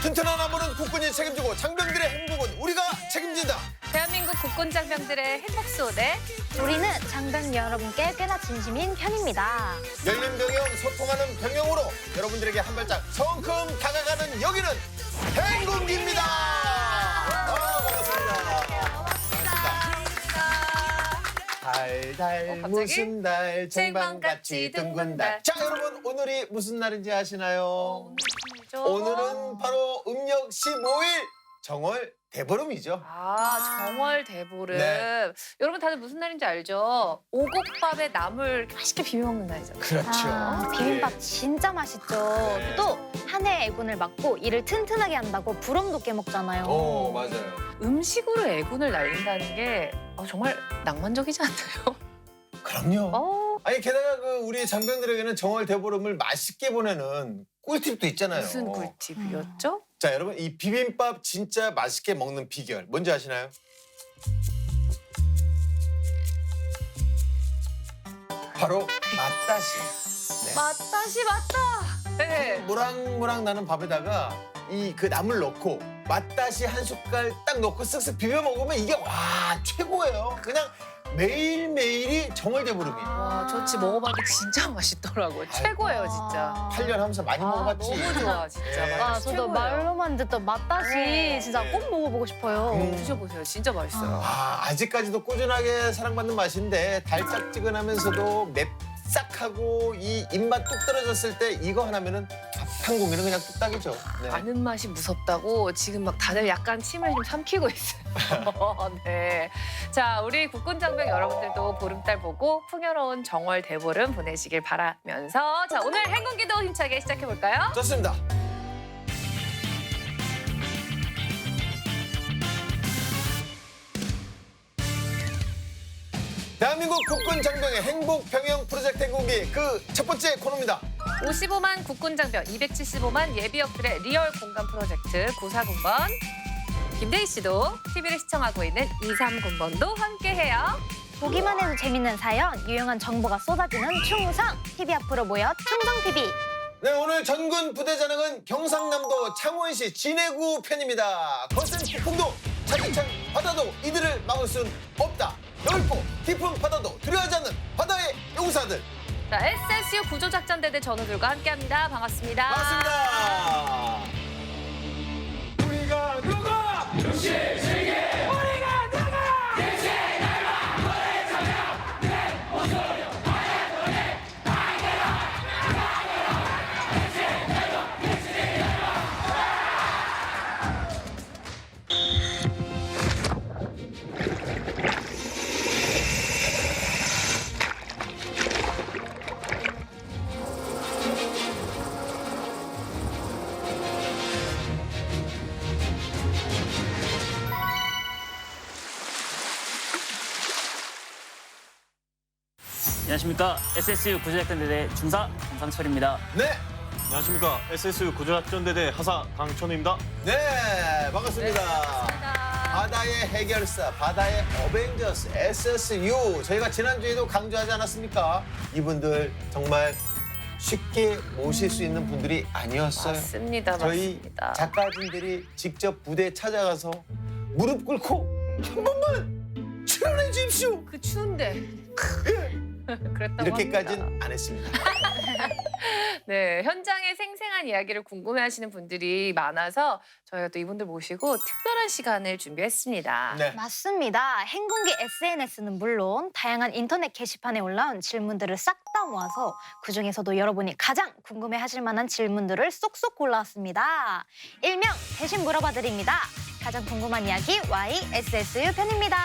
튼튼한 안보는 국군이 책임지고 장병들의 행복은 우리가 책임진다. 대한민국 국군 장병들의 행복소대. 우리는 장병 여러분께 꽤나 진심인 편입니다. 열린 병영, 소통하는 병영으로 여러분들에게 한 발짝 성큼 다가가는 여기는 행군기입니다. 달달 갑자기? 무슨 달 쟁반같이 둥근 달. 자 여러분 오늘이 무슨 날인지 아시나요? 오늘은 바로 음력 15일 정월 대보름이죠. 정월 대보름. 네. 여러분 다들 무슨 날인지 알죠? 오곡밥에 나물 맛있게 비벼 먹는 날이잖아요. 그렇죠. 비빔밥 예. 진짜 맛있죠. 네. 또 한 해의 애군을 막고 이를 튼튼하게 한다고 부럼도 깨먹잖아요. 맞아요. 음식으로 애군을 날린다는 게 정말 낭만적이지 않나요? 그럼요. 아니 게다가 그 우리 장병들에게는 정월 대보름을 맛있게 보내는 꿀팁도 있잖아요. 무슨 꿀팁이었죠? 자 여러분 이 비빔밥 진짜 맛있게 먹는 비결 뭔지 아시나요? 바로 맛다시. 네. 맛다시 맞다. 네. 모락모락 나는 밥에다가 이 그 나물 넣고 맛다시 한 숟갈 딱 넣고 쓱쓱 비벼 먹으면 이게 와 최고예요. 그냥 매일매일이 정월 대보름이에요. 와, 저 집 먹어봤는데 진짜 맛있더라고요. 최고예요, 진짜. 8년 하면서 많이 먹어봤지. 너무 좋아, 진짜. 예. 와, 맛이 저도 최고예요. 말로만 듣던 맛다시 네. 진짜 네. 꼭 먹어보고 싶어요. 드셔보세요. 진짜 맛있어요. 아직까지도 꾸준하게 사랑받는 맛인데 달짝지근하면서도 맵싹하고 이 입맛 뚝 떨어졌을 때 이거 하나면은 밥 한 공기는 그냥 뚝딱이죠. 네. 아는 맛이 무섭다고 지금 막 다들 약간 침을 좀 삼키고 있어요. 네. 자, 우리 국군 장병 여러분들도 보름달 보고 풍요로운 정월 대보름 보내시길 바라면서 자, 오늘 행군기도 힘차게 시작해 볼까요? 좋습니다. 대한민국 국군 장병의 행복 병영 프로젝트 행군기 그 첫 번째 코너입니다. 55만 국군 장병, 275만 예비역들의 리얼 공감 프로젝트 940번. 김대희 씨도 TV를 시청하고 있는 230번도 함께해요. 보기만 해도 재밌는 사연, 유용한 정보가 쏟아지는 충성! TV 앞으로 모여 충성TV! 네 오늘 전군 부대자랑은 경상남도 창원시 진해구 편입니다. 거센 폭풍도 차디찬 바다도 이들을 막을 순 없다. 넓고 깊은 바다도 두려워하지 않는 바다의 용사들. 자, SSU 구조작전대대 전우들과 함께합니다. 반갑습니다. 반갑습니다. 우리가 누가 안녕하십니까. SSU 구조작전대대 중사 강상철입니다. 네. 안녕하십니까. SSU 구조작전대대 하사 강천우입니다. 네, 반갑습니다. 바다의 해결사, 바다의 어벤져스, SSU. 저희가 지난주에도 강조하지 않았습니까? 이분들 정말 쉽게 모실 수 있는 분들이 아니었어요. 맞습니다. 저희 맞습니다. 작가진들이 직접 부대에 찾아가서 무릎 꿇고 한 번만 출연해 주십시오. 그 추운데. 그랬다고 이렇게까지는 합니다. 안 했습니다. 네, 현장의 생생한 이야기를 궁금해하시는 분들이 많아서 저희가 또 이분들 모시고 특별한 시간을 준비했습니다. 네. 맞습니다. 행군기 SNS는 물론 다양한 인터넷 게시판에 올라온 질문들을 싹 다 모아서 그중에서도 여러분이 가장 궁금해하실 만한 질문들을 쏙쏙 골라왔습니다. 일명 대신 물어봐 드립니다. 가장 궁금한 이야기 YSSU 편입니다.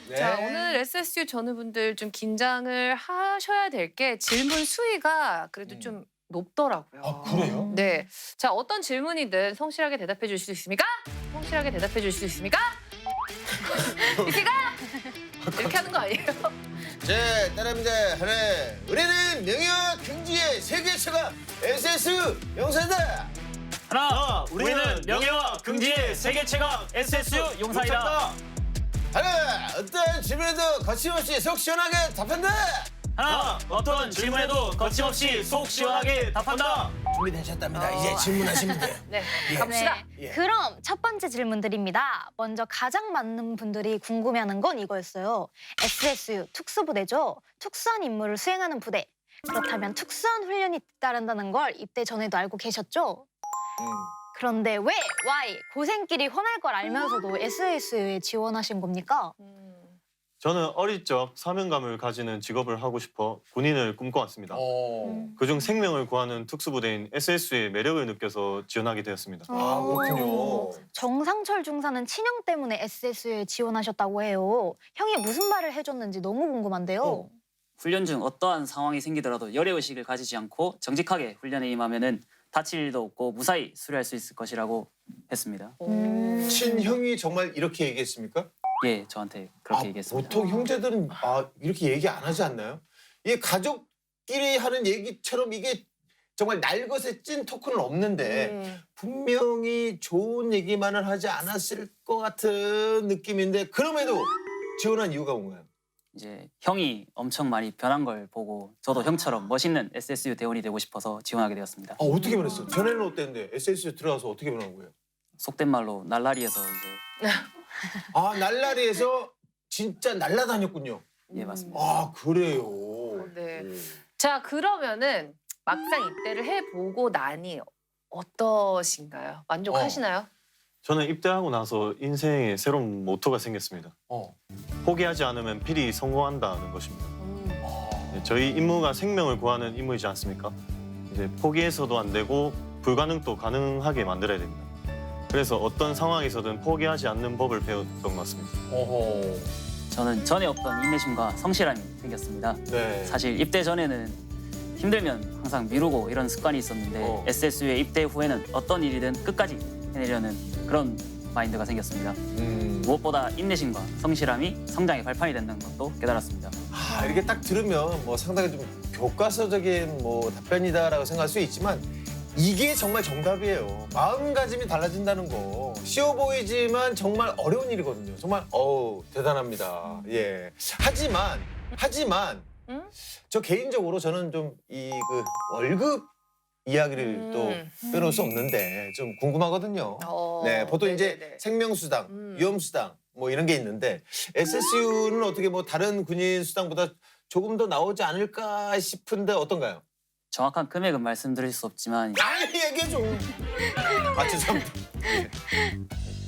네. 자, 오늘 SSU 전우분들 좀 긴장을 하셔야 될 게 질문 수위가 그래도 좀 높더라고요. 아, 그래요? 네. 자, 어떤 질문이든 성실하게 대답해 주실 수 있습니까? 성실하게 대답해 줄 수 있습니까? 이씨가 이렇게 하는 거 아니에요? 자, 따라합니다. 하나, 우리는 명예와 경지의 세계 최강 SS 용사다. 하나, 우리는 명예와 긍지의 세계 최강 SSU 용사이다. 하나, 어떤 질문에도 거침없이 속 시원하게 답한다. 하나, 어떤 질문에도 거침없이 속 시원하게 답한다. 준비되셨답니다. 이제 질문하시면 돼요. 네, 예. 갑시다. 예. 그럼 첫 번째 질문 드립니다. 먼저 가장 많은 분들이 궁금해하는 건 이거였어요. SSU 특수부대죠. 특수한 임무를 수행하는 부대. 그렇다면 특수한 훈련이 따른다는 걸 입대 전에도 알고 계셨죠? 그런데 왜 Y 고생길이 훤할 걸 알면서도 SSU에 지원하신 겁니까? 저는 어릴 적 사명감을 가지는 직업을 하고 싶어 군인을 꿈꿔왔습니다. 그중 생명을 구하는 특수부대인 SSU의 매력을 느껴서 지원하게 되었습니다. 아, 그렇군요. 정상철 중사는 친형 때문에 SSU에 지원하셨다고 해요. 형이 무슨 말을 해줬는지 너무 궁금한데요. 훈련 중 어떠한 상황이 생기더라도 열애의식을 가지지 않고 정직하게 훈련에 임하면은 다칠 일도 없고 무사히 수료할 수 있을 것이라고 했습니다. 친형이 정말 이렇게 얘기했습니까? 예, 저한테 그렇게 얘기했습니다. 보통 형제들은 이렇게 얘기 안 하지 않나요? 이 가족끼리 하는 얘기처럼 이게 정말 날것의 찐 토크는 없는데 분명히 좋은 얘기만은 하지 않았을 것 같은 느낌인데 그럼에도 지원한 이유가 뭔가요? 이제 형이 엄청 많이 변한 걸 보고 저도 형처럼 멋있는 SSU 대원이 되고 싶어서 지원하게 되었습니다. 어떻게 변했어? 전에는 어땠는데 SSU 들어가서 어떻게 변한 거예요? 속된 말로 날라리에서 이제 날라리에서 진짜 날라다녔군요. 예, 맞습니다. 아, 그래요. 네. 자, 그러면은 막상 입대를 해보고 나니 어떠신가요? 만족하시나요? 저는 입대하고 나서 인생에 새로운 모토가 생겼습니다. 포기하지 않으면 필히 성공한다는 것입니다. 저희 임무가 생명을 구하는 임무이지 않습니까? 이제 포기해서도 안 되고 불가능도 가능하게 만들어야 됩니다. 그래서 어떤 상황에서든 포기하지 않는 법을 배웠던 것 같습니다. 저는 전에 없던 인내심과 성실함이 생겼습니다. 네. 사실 입대 전에는 힘들면 항상 미루고 이런 습관이 있었는데 SSU에 입대 후에는 어떤 일이든 끝까지 해내려는 그런 마인드가 생겼습니다. 무엇보다 인내심과 성실함이 성장의 발판이 된다는 것도 깨달았습니다. 이렇게 딱 들으면 뭐 상당히 좀 교과서적인 뭐 답변이다라고 생각할 수 있지만 이게 정말 정답이에요. 마음가짐이 달라진다는 거. 쉬워 보이지만 정말 어려운 일이거든요. 정말 대단합니다. 예. 하지만 저 개인적으로 저는 좀 이 그 월급 이야기를 또 빼놓을 수 없는데 좀 궁금하거든요. 네, 보통 이제 네네네. 생명수당, 위험수당 뭐 이런 게 있는데 SSU는 어떻게 뭐 다른 군인 수당보다 조금 더 나오지 않을까 싶은데 어떤가요? 정확한 금액은 말씀드릴 수 없지만 얘기해 좀. 죄송합니다.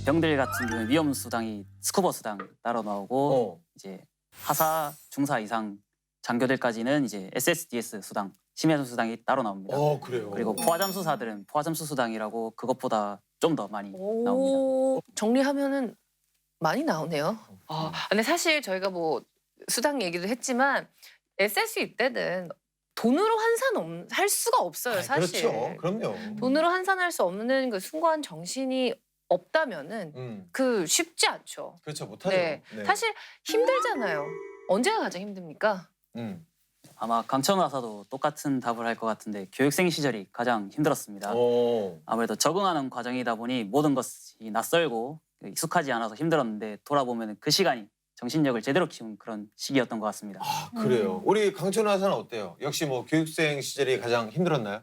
병들 같은 경우는 위험 수당이 스쿠버 수당 따로 나오고 이제 하사 중사 이상 장교들까지는 이제 SSDS 수당 심해전 수당이 따로 나옵니다. 그래요. 그리고 포화잠수사들은 포화잠수 수당이라고 그것보다 좀 더 많이 나옵니다. 정리하면은 많이 나오네요. 근데 사실 저희가 뭐 수당 얘기도 했지만 SSU 입대는 돈으로 할 수가 없어요, 사실. 그렇죠. 그럼요. 돈으로 환산할 수 없는 그 숭고한 정신이 없다면은 그 쉽지 않죠. 그렇죠. 못하죠. 네. 사실 힘들잖아요. 언제가 가장 힘듭니까? 아마 강천우 하사도 똑같은 답을 할 것 같은데 교육생 시절이 가장 힘들었습니다. 아무래도 적응하는 과정이다 보니 모든 것이 낯설고 익숙하지 않아서 힘들었는데 돌아보면 그 시간이 정신력을 제대로 키운 그런 시기였던 것 같습니다. 그래요. 우리 강천우 하사는 어때요? 역시 뭐 교육생 시절이 가장 힘들었나요?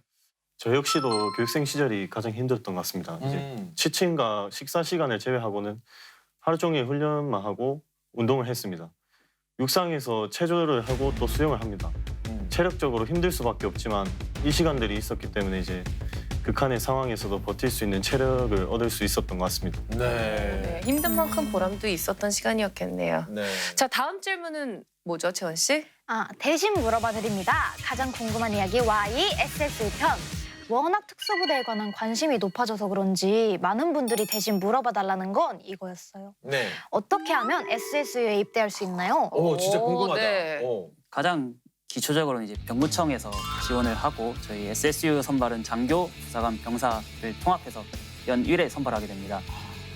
저 역시도 교육생 시절이 가장 힘들었던 것 같습니다. 이제 취침과 식사 시간을 제외하고는 하루 종일 훈련만 하고 운동을 했습니다. 육상에서 체조를 하고 또 수영을 합니다. 체력적으로 힘들 수밖에 없지만 이 시간들이 있었기 때문에 이제 극한의 상황에서도 버틸 수 있는 체력을 얻을 수 있었던 것 같습니다. 네, 힘든 만큼 보람도 있었던 시간이었겠네요. 네. 자, 다음 질문은 뭐죠, 채원 씨? 대신 물어봐 드립니다. 가장 궁금한 이야기 Y SSU 편. 워낙 특수부대에 관한 관심이 높아져서 그런지 많은 분들이 대신 물어봐 달라는 건 이거였어요. 네. 어떻게 하면 SSU에 입대할 수 있나요? 진짜 궁금하다. 네. 가장 기초적으로는 이제 병무청에서 지원을 하고 저희 SSU 선발은 장교, 부사관, 병사를 통합해서 연 1회 선발하게 됩니다.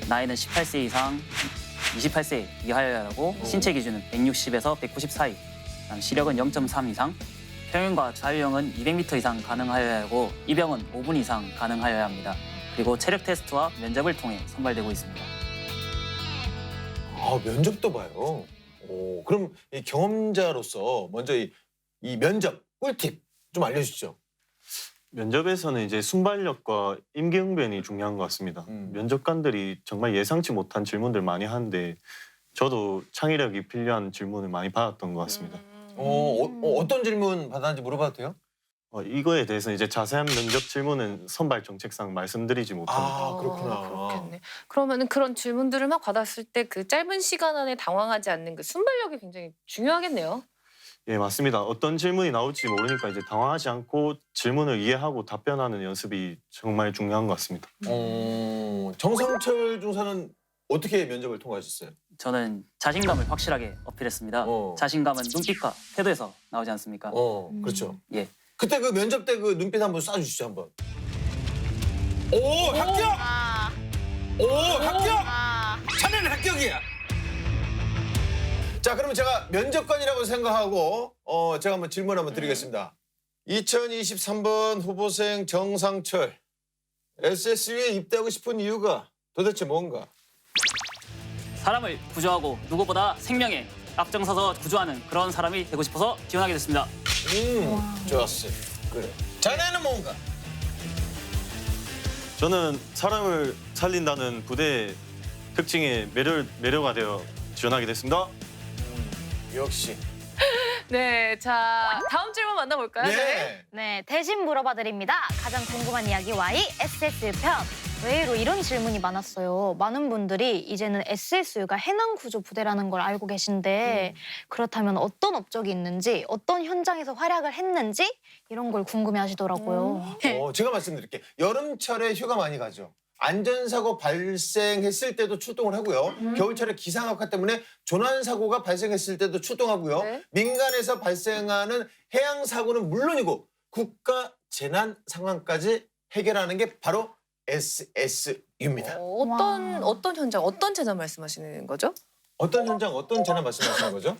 나이는 18세 이상 28세 이하여야 하고 신체 기준은 160에서 190 사이, 그다음 시력은 0.3 이상, 평형과 자유형은 200m 이상 가능하여야 하고 입영은 5분 이상 가능하여야 합니다. 그리고 체력 테스트와 면접을 통해 선발되고 있습니다. 아, 면접도 봐요. 오, 그럼 이 경험자로서 먼저 이 면접 꿀팁 좀 알려주시죠. 면접에서는 이제 순발력과 임기응변이 중요한 것 같습니다. 면접관들이 정말 예상치 못한 질문들 많이 하는데 저도 창의력이 필요한 질문을 많이 받았던 것 같습니다. 어떤 질문 받았는지 물어봐도 돼요? 이거에 대해서 이제 자세한 면접 질문은 선발 정책상 말씀드리지 못합니다. 아, 그렇구나. 그렇겠네. 그러면은 그런 질문들을 막 받았을 때 그 짧은 시간 안에 당황하지 않는 그 순발력이 굉장히 중요하겠네요. 예, 맞습니다. 어떤 질문이 나올지 모르니까 이제 당황하지 않고 질문을 이해하고 답변하는 연습이 정말 중요한 것 같습니다. 정상철 중사는 어떻게 면접을 통과하셨어요? 저는 자신감을 확실하게 어필했습니다. 자신감은 눈빛과 태도에서 나오지 않습니까? 그렇죠. 예. 그때 그 면접 때 그 눈빛 한번 쏴주시죠, 한번. 오, 합격! 오, 합격! 자네는 합격이야. 자, 그러면 제가 면접관이라고 생각하고 제가 한번 질문 한번 드리겠습니다. 2023번 후보생 정상철, SSU에 입대하고 싶은 이유가 도대체 뭔가? 사람을 구조하고 누구보다 생명에 앞장서서 구조하는 그런 사람이 되고 싶어서 지원하게 됐습니다. 좋았어요. 그래. 자네는 뭔가? 저는 사람을 살린다는 부대의 특징에 매료가 되어 지원하게 됐습니다. 역시. 네, 자 다음 질문 만나볼까요? 네, 대신 물어봐 드립니다. 가장 궁금한 이야기 Y SSU 편. 의외로 이런 질문이 많았어요. 많은 분들이 이제는 SSU가 해난 구조 부대라는 걸 알고 계신데 그렇다면 어떤 업적이 있는지, 어떤 현장에서 활약을 했는지 이런 걸 궁금해하시더라고요. 제가 말씀드릴게요. 여름철에 휴가 많이 가죠. 안전사고 발생했을 때도 출동을 하고요. 겨울철에 기상악화 때문에 조난사고가 발생했을 때도 출동하고요. 네. 민간에서 발생하는 해양사고는 물론이고 국가 재난 상황까지 해결하는 게 바로 SSU입니다. 어떤 현장, 어떤 재난 말씀하시는 거죠? 어떤 현장, 어떤 재난 말씀하시는 거죠?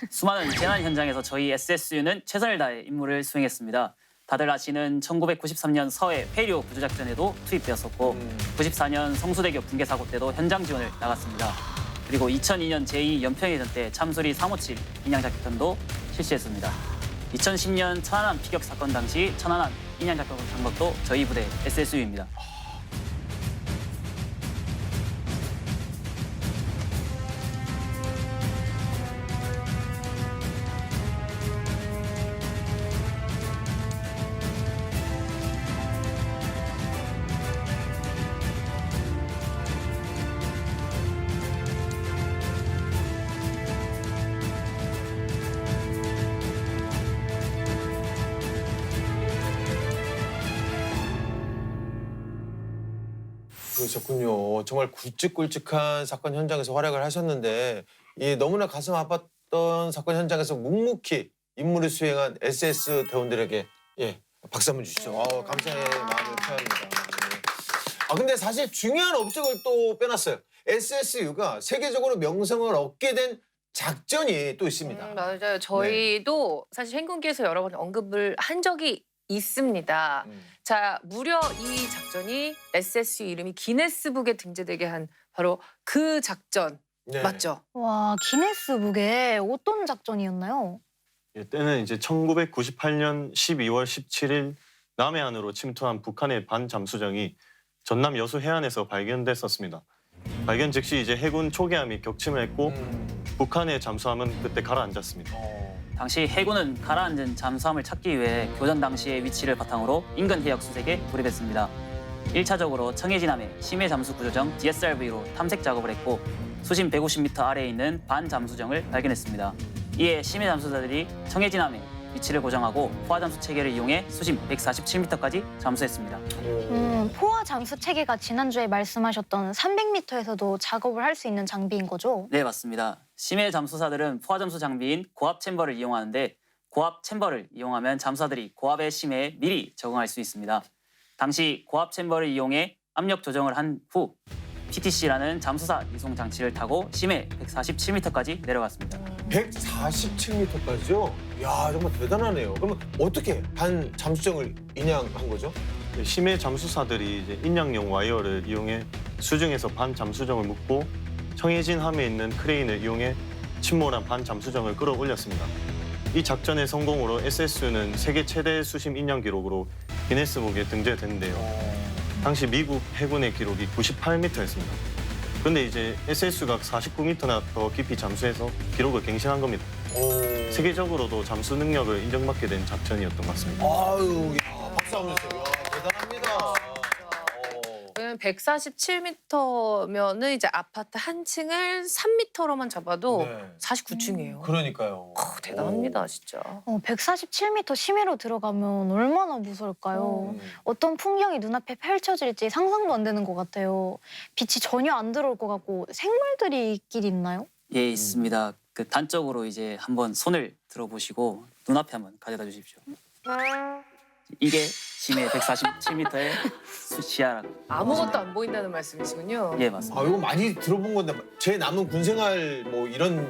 수많은 재난 현장에서 저희 SSU는 최선을 다해 임무를 수행했습니다. 다들 아시는 1993년 서해 폐료 구조작전에도 투입되었었고 94년 성수대교 붕괴 사고 때도 현장 지원을 나갔습니다. 그리고 2002년 제2연평해전 때 참수리 357 인양작전도 실시했습니다. 2010년 천안함 피격 사건 당시 천안함 인양작전 한 것도 저희 부대 SSU입니다. 그러셨군요. 정말 굵직굵직한 사건 현장에서 활약을 하셨는데 너무나 가슴 아팠던 사건 현장에서 묵묵히 임무를 수행한 SS 대원들에게 박수 한번 주시죠. 감사의 마음을 표합니다. 근데 사실 중요한 업적을 또 빼놨어요. SSU가 세계적으로 명성을 얻게 된 작전이 또 있습니다. 맞아요. 저희도 사실 행군기에서 여러 번 언급을 한 적이 있습니다. 자, 무려 이 작전이 SSU 이름이 기네스북에 등재되게 한 바로 그 작전 맞죠? 와, 기네스북에 어떤 작전이었나요? 때는 이제 1998년 12월 17일 남해안으로 침투한 북한의 반잠수정이 전남 여수 해안에서 발견됐었습니다. 발견 즉시 이제 해군 초계함이 격침을 했고 북한의 잠수함은 그때 가라앉았습니다. 당시 해군은 가라앉은 잠수함을 찾기 위해 교전 당시의 위치를 바탕으로 인근 해역 수색에 돌입했습니다. 1차적으로 청해진함의 심해 잠수 구조정 DSRV로 탐색 작업을 했고 수심 150m 아래에 있는 반잠수정을 발견했습니다. 이에 심해 잠수사들이 청해진함의 위치를 고정하고 포화 잠수 체계를 이용해 수심 147m까지 잠수했습니다. 포화 잠수 체계가 지난주에 말씀하셨던 300m에서도 작업을 할 수 있는 장비인 거죠? 네, 맞습니다. 심해 잠수사들은 포화 잠수 장비인 고압 챔버를 이용하는데 고압 챔버를 이용하면 잠수사들이 고압의 심해에 미리 적응할 수 있습니다. 당시 고압 챔버를 이용해 압력 조정을 한 후 PTC라는 잠수사 이송 장치를 타고 심해 147m까지 내려갔습니다. 147m까지요? 야, 정말 대단하네요. 그러면 어떻게 반 잠수정을 인양한 거죠? 심해 잠수사들이 이제 인양용 와이어를 이용해 수중에서 반 잠수정을 묶고 청해진 함에 있는 크레인을 이용해 침몰한 반 잠수정을 끌어올렸습니다. 이 작전의 성공으로 SSU는 세계 최대 수심 인양 기록으로 기네스북에 등재됐는데요. 당시 미국 해군의 기록이 98m였습니다. 그런데 이제 SSU가 49m나 더 깊이 잠수해서 기록을 갱신한 겁니다. 세계적으로도 잠수 능력을 인정받게 된 작전이었던 것 같습니다. 아유, 야, 박수 한번 주세요. 야, 대단합니다. 왜냐면 147m면은 이제 아파트 한 층을 3m로만 잡아도 네. 49층이에요. 그러니까요. 대단합니다, 진짜. 147m 심해로 들어가면 얼마나 무서울까요? 음. 어떤 풍경이 눈앞에 펼쳐질지 상상도 안 되는 것 같아요. 빛이 전혀 안 들어올 것 같고 생물들이 있긴 있나요? 예, 있습니다. 그 단적으로 이제 한번 손을 들어보시고 눈앞에 한번 가져다 주십시오. 이게 심해 147m의 수시야라고. 아무것도 안 보인다는 말씀이시군요. 예, 맞습니다. 아, 이거 많이 들어본 건데 제 남은 군생활 뭐 이런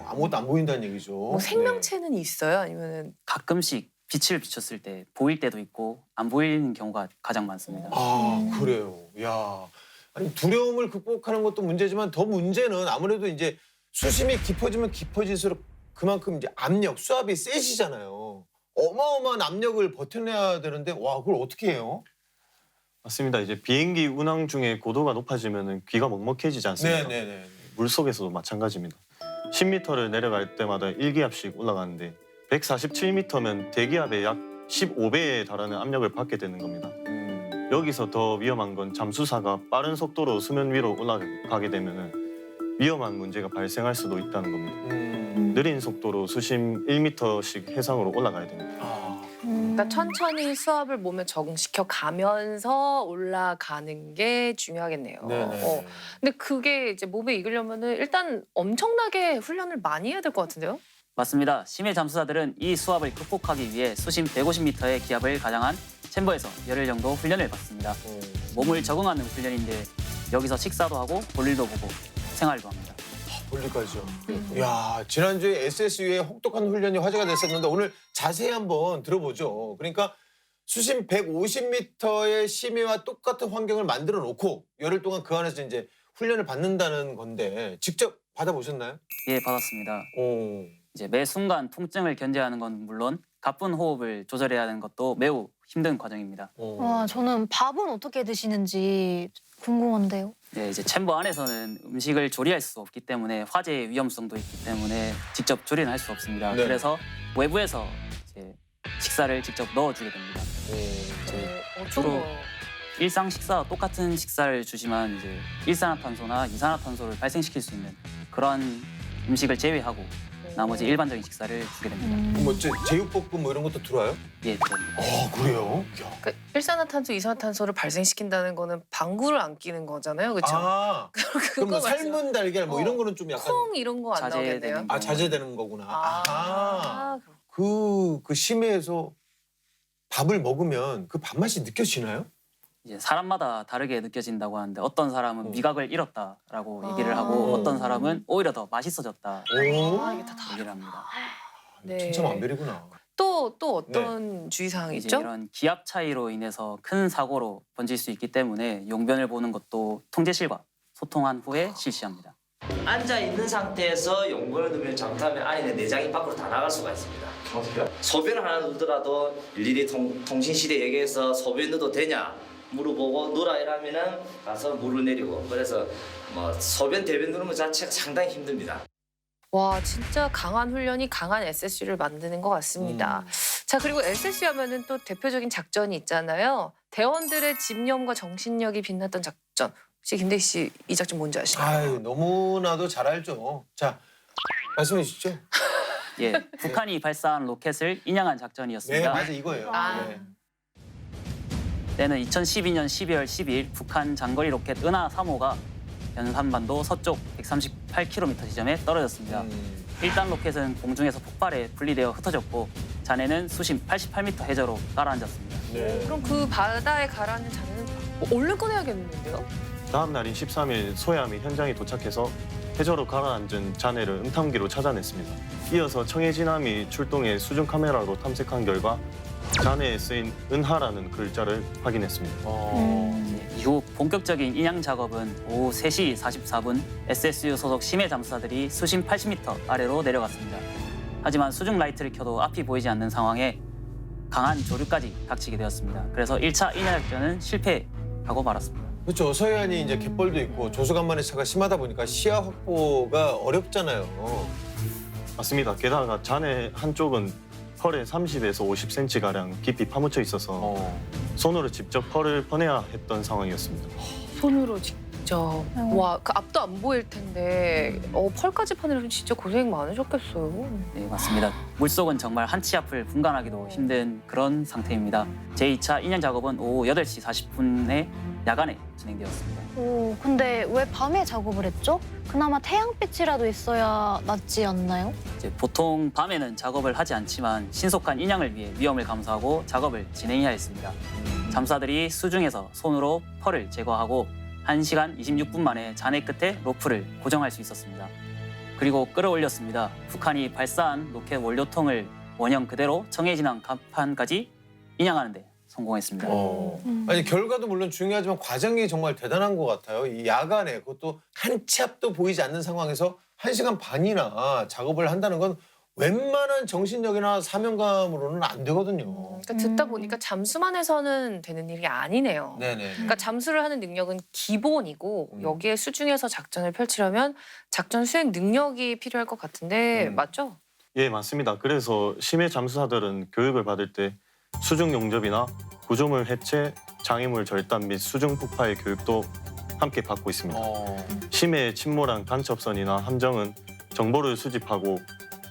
아무것도 안 보인다는 얘기죠. 뭐 생명체는 있어요? 아니면은 가끔씩 빛을 비췄을 때 보일 때도 있고 안 보이는 경우가 가장 많습니다. 아, 그래요. 야, 아니 두려움을 극복하는 것도 문제지만 더 문제는 아무래도 이제 수심이 깊어지면 깊어질수록 그만큼 이제 압력, 수압이 세지잖아요. 어마어마한 압력을 버텨내야 되는데 와, 그걸 어떻게 해요? 맞습니다. 이제 비행기 운항 중에 고도가 높아지면 귀가 먹먹해지지 않습니까? 네네네. 물속에서도 마찬가지입니다. 10m를 내려갈 때마다 1기압씩 올라가는데 147m면 대기압의 약 15배에 달하는 압력을 받게 되는 겁니다. 여기서 더 위험한 건 잠수사가 빠른 속도로 수면 위로 올라가게 되면 위험한 문제가 발생할 수도 있다는 겁니다. 느린 속도로 수심 1m씩 해상으로 올라가야 됩니다. 아, 그러니까 천천히 수압을 몸에 적응시켜 가면서 올라가는 게 중요하겠네요. 네네. 근데 그게 이제 몸에 익으려면은 일단 엄청나게 훈련을 많이 해야 될 것 같은데요? 맞습니다. 심해 잠수사들은 이 수압을 극복하기 위해 수심 150m의 기압을 가장한 챔버에서 열흘 정도 훈련을 받습니다. 몸을 적응하는 훈련인데 여기서 식사도 하고 볼일도 보고 생활도 합니다. 볼일까지요. 야, 지난주에 SSU의 혹독한 훈련이 화제가 됐었는데 오늘 자세히 한번 들어보죠. 그러니까 수심 150m의 심해와 똑같은 환경을 만들어 놓고 열흘 동안 그 안에서 이제 훈련을 받는다는 건데 직접 받아보셨나요? 예, 받았습니다. 오. 이제 매 순간 통증을 견제하는 건 물론 가쁜 호흡을 조절해야 하는 것도 매우 힘든 과정입니다. 와, 저는 밥은 어떻게 드시는지 궁금한데요. 네, 이제 챔버 안에서는 음식을 조리할 수 없기 때문에 화재의 위험성도 있기 때문에 직접 조리는 할 수 없습니다. 네. 그래서 외부에서 이제 식사를 직접 넣어주게 됩니다. 이제 주로 일상 식사와 똑같은 식사를 주지만 이제 일산화탄소나 이산화탄소를 발생시킬 수 있는 그런 음식을 제외하고 나머지 일반적인 식사를 주게 됩니다. 뭐 제육볶음 뭐 이런 것도 들어와요? 예, 들어옵니다. 아, 그래요? 야. 그러니까 일산화탄소, 이산화탄소를 발생시킨다는 거는 방구를 안 끼는 거잖아요, 그렇죠? 아, 그럼 뭐 맞죠? 삶은 달걀 뭐 이런 거는 좀 약간 콩 이런 거 안 자제되는 나오겠네요? 거. 아, 자제되는 거구나. 아하. 그렇구나. 그 심해에서 밥을 먹으면 그 밥맛이 느껴지나요? 이제 사람마다 다르게 느껴진다고 하는데 어떤 사람은 미각을 잃었다라고 얘기를 하고 아. 어떤 사람은 오히려 더 맛있어졌다 오. 아, 이게 다 다르구나. 얘기를 합니다. 네. 진짜 만별이구나. 또 어떤 주의사항이 이제 있죠? 이런 기압 차이로 인해서 큰 사고로 번질 수 있기 때문에 용변을 보는 것도 통제실과 소통한 후에 실시합니다. 앉아 있는 상태에서 용변을 넣으면 잘못하면 안에 있는 내장이 밖으로 다 나갈 수가 있습니다. 어떻게요? 소변을 하나 넣더라도 일일이 통신실에 얘기해서 소변 넣어도 되냐 물어보고 넣으라 이러면은 가서 물을 내리고 그래서 뭐 소변 대변 누르는 것 자체가 상당히 힘듭니다. 와, 진짜 강한 훈련이 강한 SSU를 만드는 것 같습니다. 자, 그리고 SSU 하면은 또 대표적인 작전이 있잖아요. 대원들의 집념과 정신력이 빛났던 작전. 혹시 김대희 씨 이 작전 뭔지 아시나요? 아유, 너무나도 잘 알죠. 자, 말씀해 주시죠. 예, 북한이 발사한 로켓을 인양한 네, 작전이었습니다. 맞아 이거예요. 아. 네. 때는 2012년 12월 12일 북한 장거리 로켓 은하 3호가 연산반도 서쪽 138km 지점에 떨어졌습니다. 1단 로켓은 공중에서 폭발해 분리되어 흩어졌고 잔해는 수심 88m 해저로 가라앉았습니다. 네. 그럼 그 바다에 가라앉은 잔해는 얼른 꺼내야겠는데요? 다음 날인 13일 소해함이 현장에 도착해서 해저로 가라앉은 잔해를 음탐기로 찾아냈습니다. 이어서 청해진함이 출동해 수중 카메라로 탐색한 결과 잔해에 쓰인 은하라는 글자를 확인했습니다. 이후 본격적인 인양 작업은 오후 3시 44분 SSU 소속 심해 잠수사들이 수심 80m 아래로 내려갔습니다. 하지만 수중 라이트를 켜도 앞이 보이지 않는 상황에 강한 조류까지 닥치게 되었습니다. 그래서 1차 인양 작전은 실패하고 말았습니다. 그렇죠. 서해안이 이제 갯벌도 있고 조수간만의 차가 심하다 보니까 시야 확보가 어렵잖아요. 맞습니다. 게다가 잔해 한쪽은 펄에 30에서 50cm 가량 깊이 파묻혀 있어서 손으로 직접 펄을 퍼내야 했던 상황이었습니다. 손으로 직접. 와, 그 앞도 안 보일 텐데 펄까지 파내려면 진짜 고생 많으셨겠어요. 네, 맞습니다. 물속은 정말 한 치 앞을 분간하기도 힘든 그런 상태입니다. 제2차 인양 작업은 오후 8시 40분에 야간에 진행되었습니다. 오, 근데 왜 밤에 작업을 했죠? 그나마 태양빛이라도 있어야 낫지 않나요? 이제 보통 밤에는 작업을 하지 않지만 신속한 인양을 위해 위험을 감수하고 작업을 진행해야 했습니다. 잠수사들이 수중에서 손으로 펄을 제거하고 1시간 26분 만에 잔해 끝에 로프를 고정할 수 있었습니다. 그리고 끌어올렸습니다. 북한이 발사한 로켓 원료통을 원형 그대로 청해진항 갑판까지 인양하는 데 성공했습니다. 아니 결과도 물론 중요하지만 과정이 정말 대단한 것 같아요. 이 야간에 그것도 한 치 앞도 보이지 않는 상황에서 1시간 반이나 작업을 한다는 건 웬만한 정신력이나 사명감으로는 안 되거든요. 그러니까 듣다 보니까 잠수만 해서는 되는 일이 아니네요. 네네. 그러니까 잠수를 하는 능력은 기본이고 여기에 수중에서 작전을 펼치려면 작전 수행 능력이 필요할 것 같은데 맞죠? 예, 맞습니다. 그래서 심해 잠수사들은 교육을 받을 때 수중 용접이나 구조물 해체, 장애물 절단 및 수중 폭발 교육도 함께 받고 있습니다. 심해에 침몰한 간첩선이나 함정은 정보를 수집하고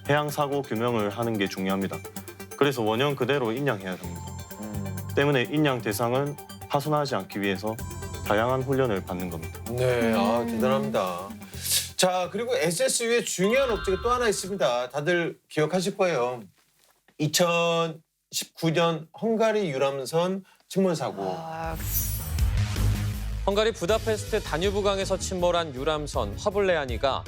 해양 사고 규명을 하는 게 중요합니다. 그래서 원형 그대로 인양해야 합니다. 때문에 인양 대상은 파손하지 않기 위해서 다양한 훈련을 받는 겁니다. 네, 아, 대단합니다. 자, 그리고 SSU의 중요한 업적이 또 하나 있습니다. 다들 기억하실 거예요. 2019년 헝가리 유람선 침몰 사고. 아, 헝가리 부다페스트 다뉴브강에서 침몰한 유람선 화블레아니가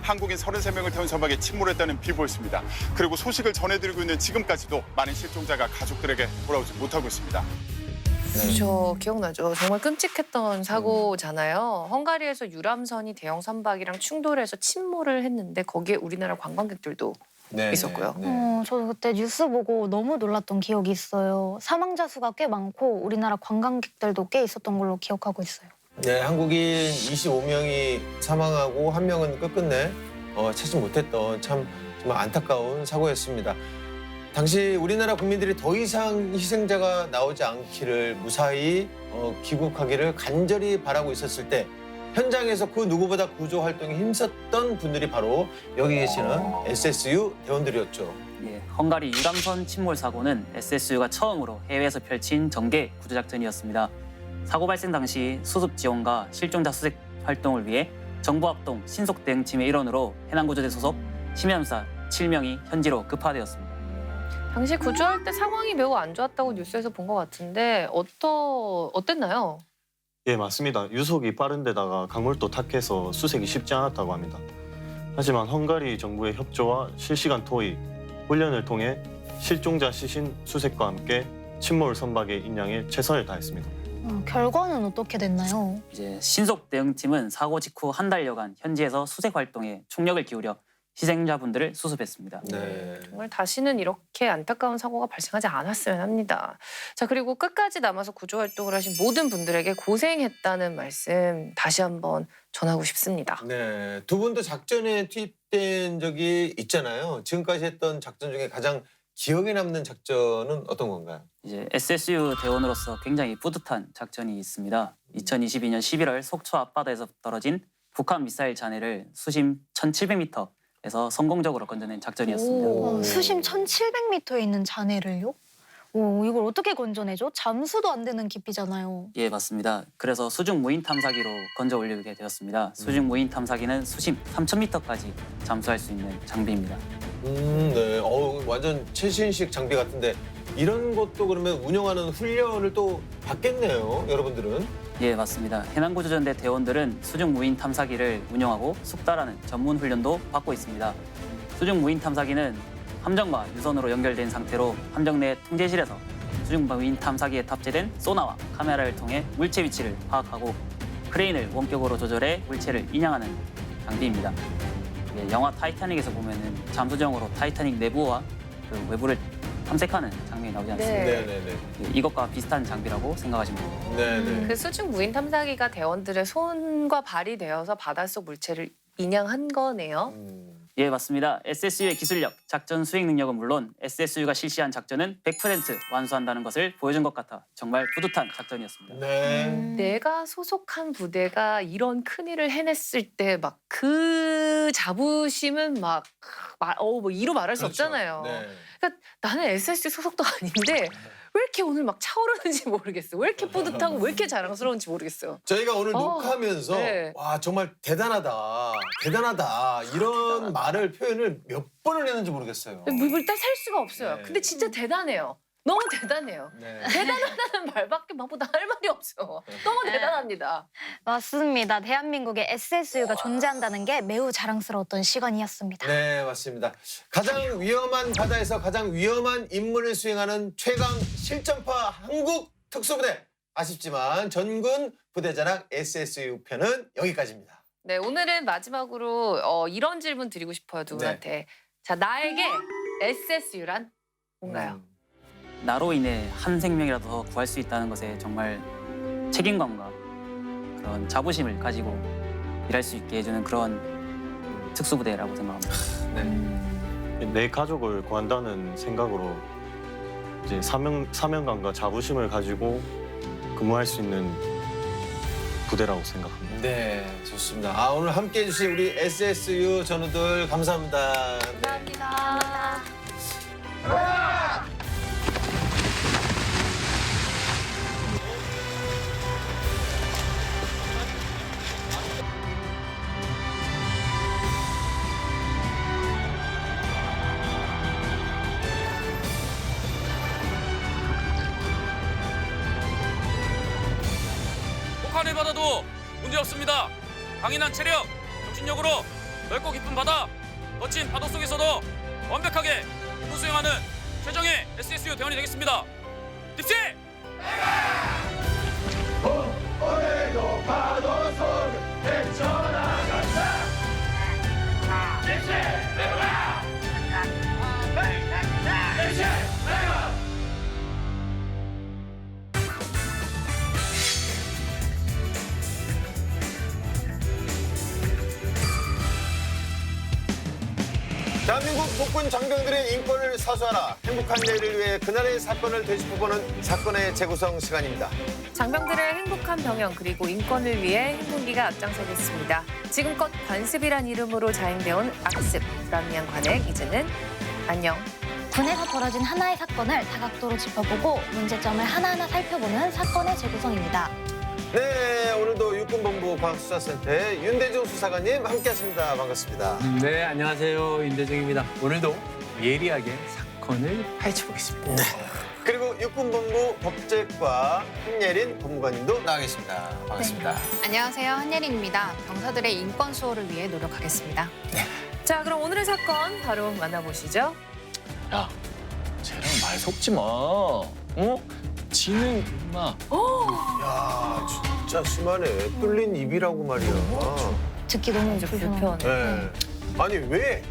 한국인 33명을 태운 선박에 침몰했다는 비보였습니다. 그리고 소식을 전해드리고 있는 지금까지도 많은 실종자가 가족들에게 돌아오지 못하고 있습니다. 그렇죠. 기억나죠. 정말 끔찍했던 사고잖아요. 헝가리에서 유람선이 대형 선박이랑 충돌해서 침몰을 했는데 거기에 우리나라 관광객들도 네, 있었고요. 네. 저도 그때 뉴스 보고 너무 놀랐던 기억이 있어요. 사망자 수가 꽤 많고 우리나라 관광객들도 꽤 있었던 걸로 기억하고 있어요. 네, 한국인 25명이 사망하고 1명은 끝끝내 찾지 못했던 참 정말 안타까운 사고였습니다. 당시 우리나라 국민들이 더 이상 희생자가 나오지 않기를 무사히 귀국하기를 간절히 바라고 있었을 때 현장에서 그 누구보다 구조 활동에 힘썼던 분들이 바로 여기 계시는 SSU 대원들이었죠. 예, 헝가리 유람선 침몰 사고는 SSU가 처음으로 해외에서 펼친 정계 구조작전이었습니다. 사고 발생 당시 수습 지원과 실종자 수색 활동을 위해 정보합동 신속대응팀의 일원으로 해남구조대 소속 심해함사 7명이 현지로 급파되었습니다. 당시 구조할 때 상황이 매우 안 좋았다고 뉴스에서 본 것 같은데 어땠나요? 예, 맞습니다. 유속이 빠른 데다가 강물도 탁해서 수색이 쉽지 않았다고 합니다. 하지만 헝가리 정부의 협조와 실시간 토의, 훈련을 통해 실종자 시신 수색과 함께 침몰 선박의 인양에 최선을 다했습니다. 결과는 어떻게 됐나요? 이제 신속 대응팀은 사고 직후 한 달여간 현지에서 수색 활동에 총력을 기울여 희생자분들을 수습했습니다. 네. 정말 다시는 이렇게 안타까운 사고가 발생하지 않았으면 합니다. 자, 그리고 끝까지 남아서 구조 활동을 하신 모든 분들에게 고생했다는 말씀 다시 한번 전하고 싶습니다. 네, 두 분도 작전에 투입된 적이 있잖아요. 지금까지 했던 작전 중에 가장 기억에 남는 작전은 어떤 건가요? 이제 SSU 대원으로서 굉장히 뿌듯한 작전이 있습니다. 2022년 11월 속초 앞바다에서 떨어진 북한 미사일 잔해를 수심 1,700m에서 성공적으로 건져낸 작전이었습니다. 수심 1,700m에 있는 잔해를요? 오, 이걸 어떻게 건져내죠? 잠수도 안 되는 깊이잖아요. 예, 맞습니다. 그래서 수중 무인 탐사기로 건져 올리게 되었습니다. 수중 무인 탐사기는 수심 3,000m까지 잠수할 수 있는 장비입니다. 네, 완전 최신식 장비 같은데 이런 것도 그러면 운영하는 훈련을 또 받겠네요, 여러분들은. 예, 맞습니다. 해남구조전대 대원들은 수중 무인 탐사기를 운영하고 숙달하는 전문 훈련도 받고 있습니다. 수중 무인 탐사기는 함정과 유선으로 연결된 상태로 함정 내 통제실에서 수중 무인 탐사기에 탑재된 소나와 카메라를 통해 물체 위치를 파악하고 크레인을 원격으로 조절해 물체를 인양하는 장비입니다. 예, 영화 타이타닉에서 보면은 잠수정으로 타이타닉 내부와 그 외부를 탐색하는 장면이 나오지 않습니까? 네. 네네네. 예, 이것과 비슷한 장비라고 생각하시면 됩니다. 네네. 그 수중 무인 탐사기가 대원들의 손과 발이 되어서 바닷속 물체를 인양한 거네요. 예, 맞습니다. SSU의 기술력, 작전 수행 능력은 물론 SSU가 실시한 작전은 100% 완수한다는 것을 보여준 것 같아 정말 뿌듯한 작전이었습니다. 네. 내가 소속한 부대가 이런 큰일을 해냈을 때 막 그 자부심은 막 뭐 이루 말할 수 그렇죠. 없잖아요. 네. 그러니까 나는 SSU 소속도 아닌데 왜 이렇게 오늘 막 차오르는지 모르겠어. 왜 이렇게 뿌듯하고 왜 이렇게 자랑스러운지 모르겠어요. 저희가 오늘 녹화하면서 네. 와 정말 대단하다, 대단하다 이런 말을 표현을 몇 번을 했는지 모르겠어요. 일단 셀 수가 없어요. 네. 근데 진짜 대단해요. 너무 대단해요. 네. 대단하다는 말밖에 나보다 할 말이 없어. 너무 대단합니다. 맞습니다. 대한민국에 SSU가 존재한다는 게 매우 자랑스러웠던 시간이었습니다. 네, 맞습니다. 가장 위험한 바다에서 가장 위험한 임무를 수행하는 최강 실전파 한국 특수부대. 아쉽지만 전군 부대자랑 SSU 편은 여기까지입니다. 네, 오늘은 마지막으로 이런 질문 드리고 싶어요, 두 분한테. 자, 나에게 SSU란 뭔가요? 나로 인해 한 생명이라도 더 구할 수 있다는 것에 정말 책임감과 그런 자부심을 가지고 일할 수 있게 해주는 그런 특수부대라고 생각합니다. 네. 내 가족을 구한다는 생각으로 이제 사명감과 자부심을 가지고 근무할 수 있는 부대라고 생각합니다. 네, 좋습니다. 아, 오늘 함께해 주신 우리 SSU 전우들 감사합니다. 네. 감사합니다. 혹한의 바다도 문제없습니다. 강인한 체력, 정신력으로 넓고 깊은 바다, 거친 파도 속에서도 완벽하게 임무 수행하는 최정의 SSU 대원이 되겠습니다. 딥시! 대한민국 복군 장병들의 인권을 사수하라. 행복한 내일을 위해 그날의 사건을 되짚어보는 사건의 재구성 시간입니다. 장병들의 행복한 병영 그리고 인권을 위해 행군기가 앞장서겠습니다. 지금껏 관습이란 이름으로 자행되어온 악습, 불합리한 관행, 이제는 안녕. 군에서 벌어진 하나의 사건을 다각도로 짚어보고 문제점을 하나하나 살펴보는 사건의 재구성입니다. 네, 오늘도 육군본부 과학수사센터의 윤대중 수사관님 함께하십니다. 반갑습니다. 네, 안녕하세요. 윤대중입니다. 오늘도 예리하게 사건을 파헤쳐보겠습니다. 그리고 육군본부 법제과 한예린 법무관님도 나와 계십니다. 반갑습니다. 안녕하세요. 한예린입니다. 병사들의 인권 수호를 위해 노력하겠습니다. 자, 그럼 오늘의 사건 바로 만나보시죠. 야, 쟤랑 말 섞지 마. 어? 지는 마. 야, 진짜 심하네. 뚫린 입이라고 말이야. 듣기 너무 아주 불편해. 불편해. 네. 아니 왜?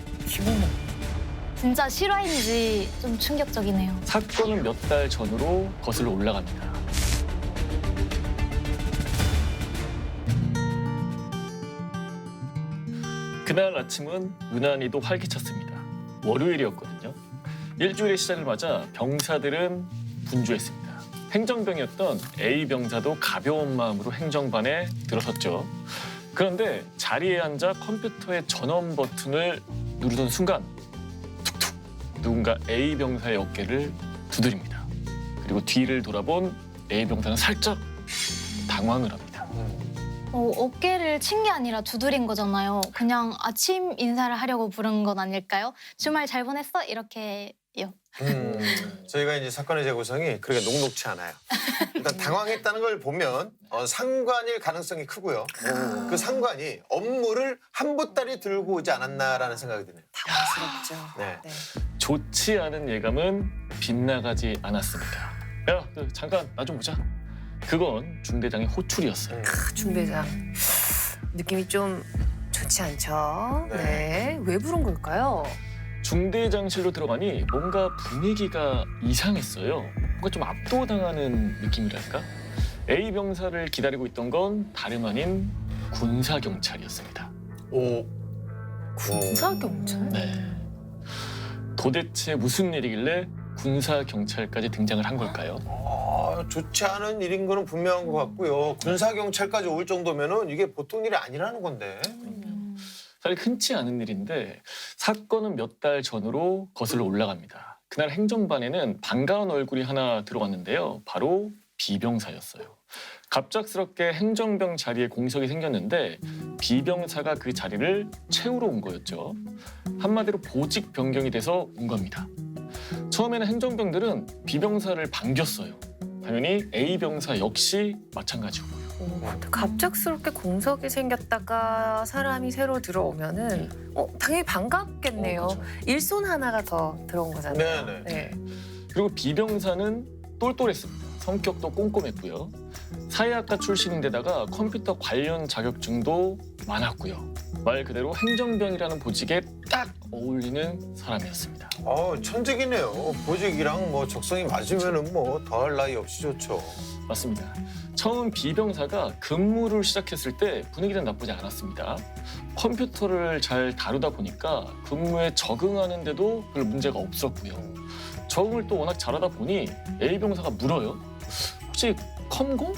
진짜 실화인지 좀 충격적이네요. 사건은 몇 달 전으로 거슬러 올라갑니다. 그날 아침은 유난히도 활기찼습니다. 월요일이었거든요. 일주일의 시작을 맞아 병사들은 분주했습니다. 행정병이었던 A 병사도 가벼운 마음으로 행정반에 들어섰죠. 그런데 자리에 앉아 컴퓨터의 전원 버튼을 누르던 순간 툭툭 누군가 A 병사의 어깨를 두드립니다. 그리고 뒤를 돌아본 A 병사는 살짝 당황을 합니다. 어깨를 친 게 아니라 두드린 거잖아요. 그냥 아침 인사를 하려고 부른 건 아닐까요? 주말 잘 보냈어? 이렇게요. 저희가 이제 사건의 재구성이 그렇게 녹록치 않아요. 일단 당황했다는 걸 보면 상관일 가능성이 크고요. 그 상관이 업무를 한 보따리 들고 오지 않았나라는 생각이 드네요. 당황스럽죠. 네. 좋지 않은 예감은 빗나가지 않았습니다. 야, 잠깐 나 좀 보자. 그건 중대장의 호출이었어요. 중대장. 느낌이 좀 좋지 않죠? 네. 왜 부른 걸까요? 중대장실로 들어가니 뭔가 분위기가 이상했어요. 뭔가 좀 압도당하는 느낌이랄까? A 병사를 기다리고 있던 건 다름 아닌 군사경찰이었습니다. 군사경찰? 네. 도대체 무슨 일이길래 군사경찰까지 등장을 한 걸까요? 좋지 않은 일인 거는 분명한 것 같고요. 군사경찰까지 올 정도면은 이게 보통 일이 아니라는 건데. 사실 흔치 않은 일인데 사건은 몇 달 전으로 거슬러 올라갑니다. 그날 행정반에는 반가운 얼굴이 하나 들어왔는데요. 바로 비병사였어요. 갑작스럽게 행정병 자리에 공석이 생겼는데 비병사가 그 자리를 채우러 온 거였죠. 한마디로 보직 변경이 돼서 온 겁니다. 처음에는 행정병들은 비병사를 반겼어요. 당연히 A 병사 역시 마찬가지고요. 갑작스럽게 공석이 생겼다가 사람이 새로 들어오면은 당연히 반갑겠네요. 그렇죠. 일손 하나가 더 들어온 거잖아요. 네네. 네. 그리고 비병사는 똘똘했습니다. 성격도 꼼꼼했고요. 사회학과 출신인데다가 컴퓨터 관련 자격증도 많았고요. 말 그대로 행정병이라는 보직에 딱 어울리는 사람이었습니다. 천직이네요. 보직이랑 뭐 적성이 맞으면은 뭐 더할 나위 없이 좋죠. 맞습니다. 처음 비병사가 근무를 시작했을 때 분위기는 나쁘지 않았습니다. 컴퓨터를 잘 다루다 보니까 근무에 적응하는데도 별 문제가 없었고요. 적응을 또 워낙 잘하다 보니 A병사가 물어요. 혹시 컴공?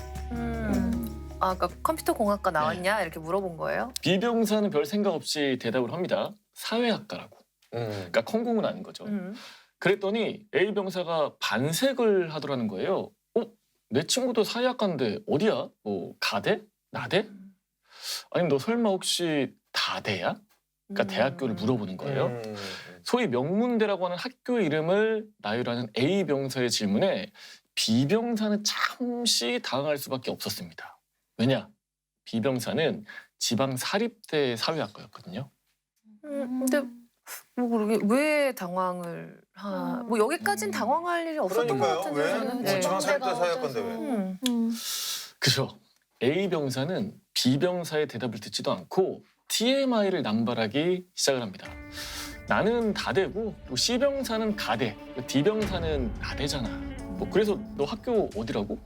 그러니까 컴퓨터 공학과 나왔냐 이렇게 물어본 거예요? B병사는 별 생각 없이 대답을 합니다. 사회학과라고. 그러니까 컴공은 아닌 거죠. 그랬더니 A병사가 반색을 하더라는 거예요. 내 친구도 사회학과인데 어디야? 뭐 가대? 나대? 아니면 너 설마 혹시 다대야? 그러니까 대학교를 물어보는 거예요. 소위 명문대라고 하는 학교 이름을 나열하는 A병사의 질문에 B병사는 잠시 당황할 수밖에 없었습니다. 왜냐? B병사는 지방 사립대 사회학과였거든요. 근데 모르게 왜 당황을 뭐 여기까진 당황할 일이 없었던 것 그러니까요. 같은데 왜? 저는. 뭐 지방 사립대 사회학과인데 왜? 그죠. A병사는 B병사의 대답을 듣지도 않고 TMI를 남발하기 시작을 합니다. 나는 다대고 C병사는 가대, D병사는 나대잖아. 뭐 그래서 너 학교 어디라고?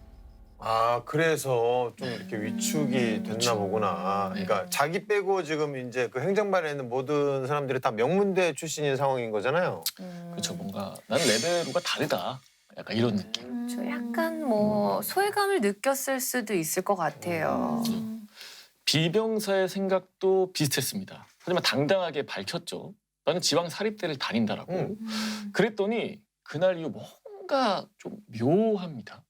그래서 좀 이렇게 위축이 됐나 보구나. 그러니까 자기 빼고 지금 이제 그 행정반에 있는 모든 사람들이 다 명문대 출신인 상황인 거잖아요. 그렇죠. 뭔가 나는 레벨로가 다르다. 약간 이런 느낌. 저 약간 뭐 소외감을 느꼈을 수도 있을 것 같아요. B병사의 생각도 비슷했습니다. 하지만 당당하게 밝혔죠. 나는 지방 사립대를 다닌다라고. 그랬더니 그날 이후 뭔가 좀 묘합니다.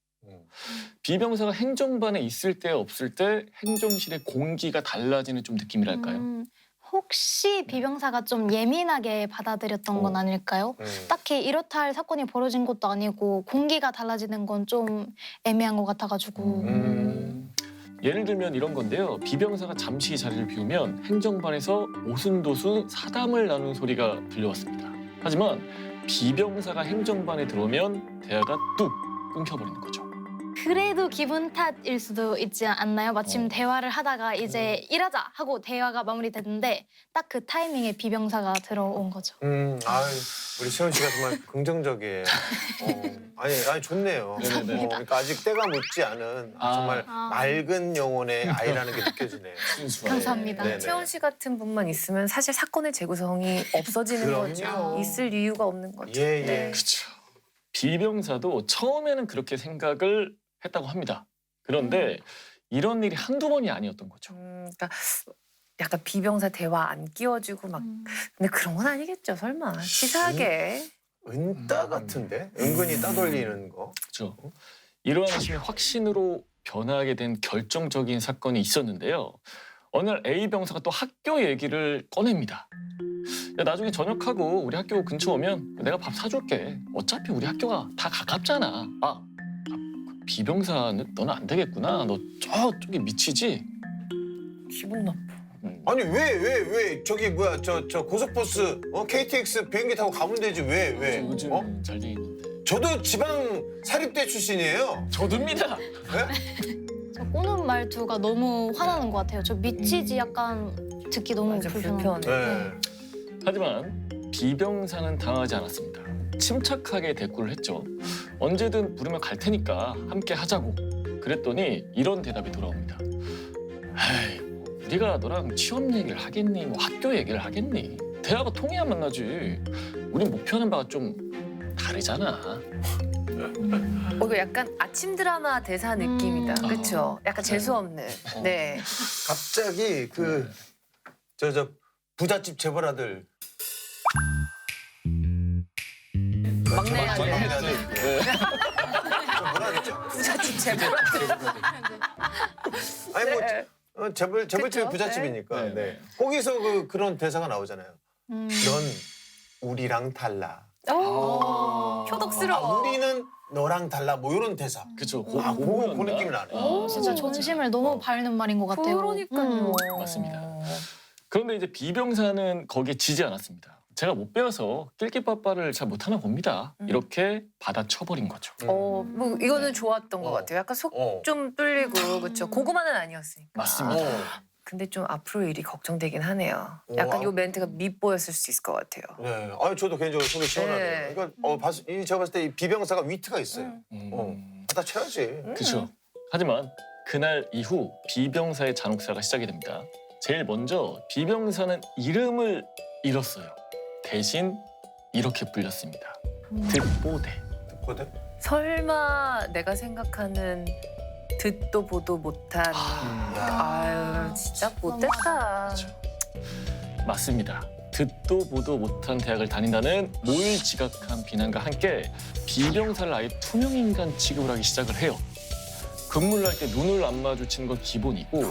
B병사가 행정반에 있을 때 없을 때 행정실의 공기가 달라지는 좀 느낌이랄까요? 혹시 비병사가 좀 예민하게 받아들였던 건 아닐까요? 딱히 이렇다 할 사건이 벌어진 것도 아니고 공기가 달라지는 건 좀 애매한 것 같아가지고. 예를 들면 이런 건데요. B병사가 잠시 자리를 비우면 행정반에서 오순도순 사담을 나눈 소리가 들려왔습니다. 하지만 B병사가 행정반에 들어오면 대화가 뚝 끊겨버리는 거죠. 그래도 기분 탓일 수도 있지 않나요? 마침 대화를 하다가 이제 일하자 하고 대화가 마무리됐는데 딱 그 타이밍에 비병사가 들어온 거죠. 우리 세훈 씨가 정말 긍정적이에요. 아니 좋네요. 그러니까 아직 때가 묻지 않은 정말 맑은 영혼의 아이라는 게 느껴지네요. 감사합니다. 네네. 채원 씨 같은 분만 있으면 사실 사건의 재구성이 없어지는 거죠. 있을 이유가 없는 거죠. 예. 그렇죠. B병사도 처음에는 그렇게 생각을 했다고 합니다. 그런데 이런 일이 한두 번이 아니었던 거죠. 그러니까 약간 비병사 대화 안 끼워주고 막 근데 그런 건 아니겠죠, 설마. 치사하게. 은따 같은데? 은근히 따돌리는 거. 그렇죠. 이러한 아침에 확신으로 변하게 된 결정적인 사건이 있었는데요. 어느 날 A 병사가 또 학교 얘기를 꺼냅니다. 야, 나중에 전역하고 우리 학교 근처 오면 내가 밥 사줄게. 어차피 우리 학교가 다 가깝잖아. 그 비병사는 너는 안 되겠구나. 너 저쪽에 미치지? 기분 나빠. 아니 왜 저기 뭐야 저 고속버스 KTX 비행기 타고 가면 되지 왜? 요즘 잘 돼 있는데. 저도 지방 사립대 출신이에요. 저도입니다. 저 꼬는 말투가 너무 화나는 것 같아요. 저 미치지 약간 듣기 너무 맞아, 불편해요. 네. 하지만 비병사는 당하지 않았습니다. 침착하게 대꾸를 했죠. 언제든 부르면 갈 테니까 함께 하자고. 그랬더니 이런 대답이 돌아옵니다. 에이, 우리가 너랑 취업 얘기를 하겠니? 뭐 학교 얘기를 하겠니? 대화가 통해야 만나지. 우린 목표하는 바가 좀 다르잖아. 이거 약간 아침 드라마 대사 느낌이다. 그렇죠? 약간 재수 없는. 네. 갑자기 그 저 부잣집 재벌 아들 막내 아들. 네. 뭐라 그랬죠? 부잣집 재벌. 아니 뭐 네. 재벌집이 그쵸? 부잣집이니까. 네. 네. 거기서 그런 대사가 나오잖아요. 넌 우리랑 달라. 효독스러워. 우리는 너랑 달라. 뭐 이런 대사. 그쵸. 그 느낌이 나네. 진짜 존심을 너무 바르는 말인 것 같아요. 그러니까요. 맞습니다. 그런데 이제 비병사는 거기에 지지 않았습니다. 제가 못 배워서 낄끼빠빠를 잘 못하나 봅니다. 이렇게 받아쳐버린 거죠. 뭐 이거는 좋았던 것 같아요. 약간 속 어. 좀 뚫리고 그렇죠. 고구마는 아니었으니까. 맞습니다. 근데 좀 앞으로 일이 걱정되긴 하네요. 어, 약간 요 멘트가 밉보였을 수 있을 것 같아요. 네. 아니 저도 개인적으로 속이 시원하네요. 네. 그러니까 제가 봤을 때 이 비병사가 위트가 있어요. 받아쳐야지. 그렇죠. 하지만 그날 이후 비병사의 잔혹사가 시작이 됩니다. 제일 먼저 비병사는 이름을 잃었어요. 대신 이렇게 불렸습니다. 듣보대. 듣거든. 설마 내가 생각하는 듣도 보도 못한 아유 진짜 못됐다. 맞습니다. 듣도 보도 못한 대학을 다닌다는 모일지각한 비난과 함께 비병사를 아예 투명인간 취급을 하기 시작을 해요. 근무를 할 때 눈을 안 마주치는 건 기본이고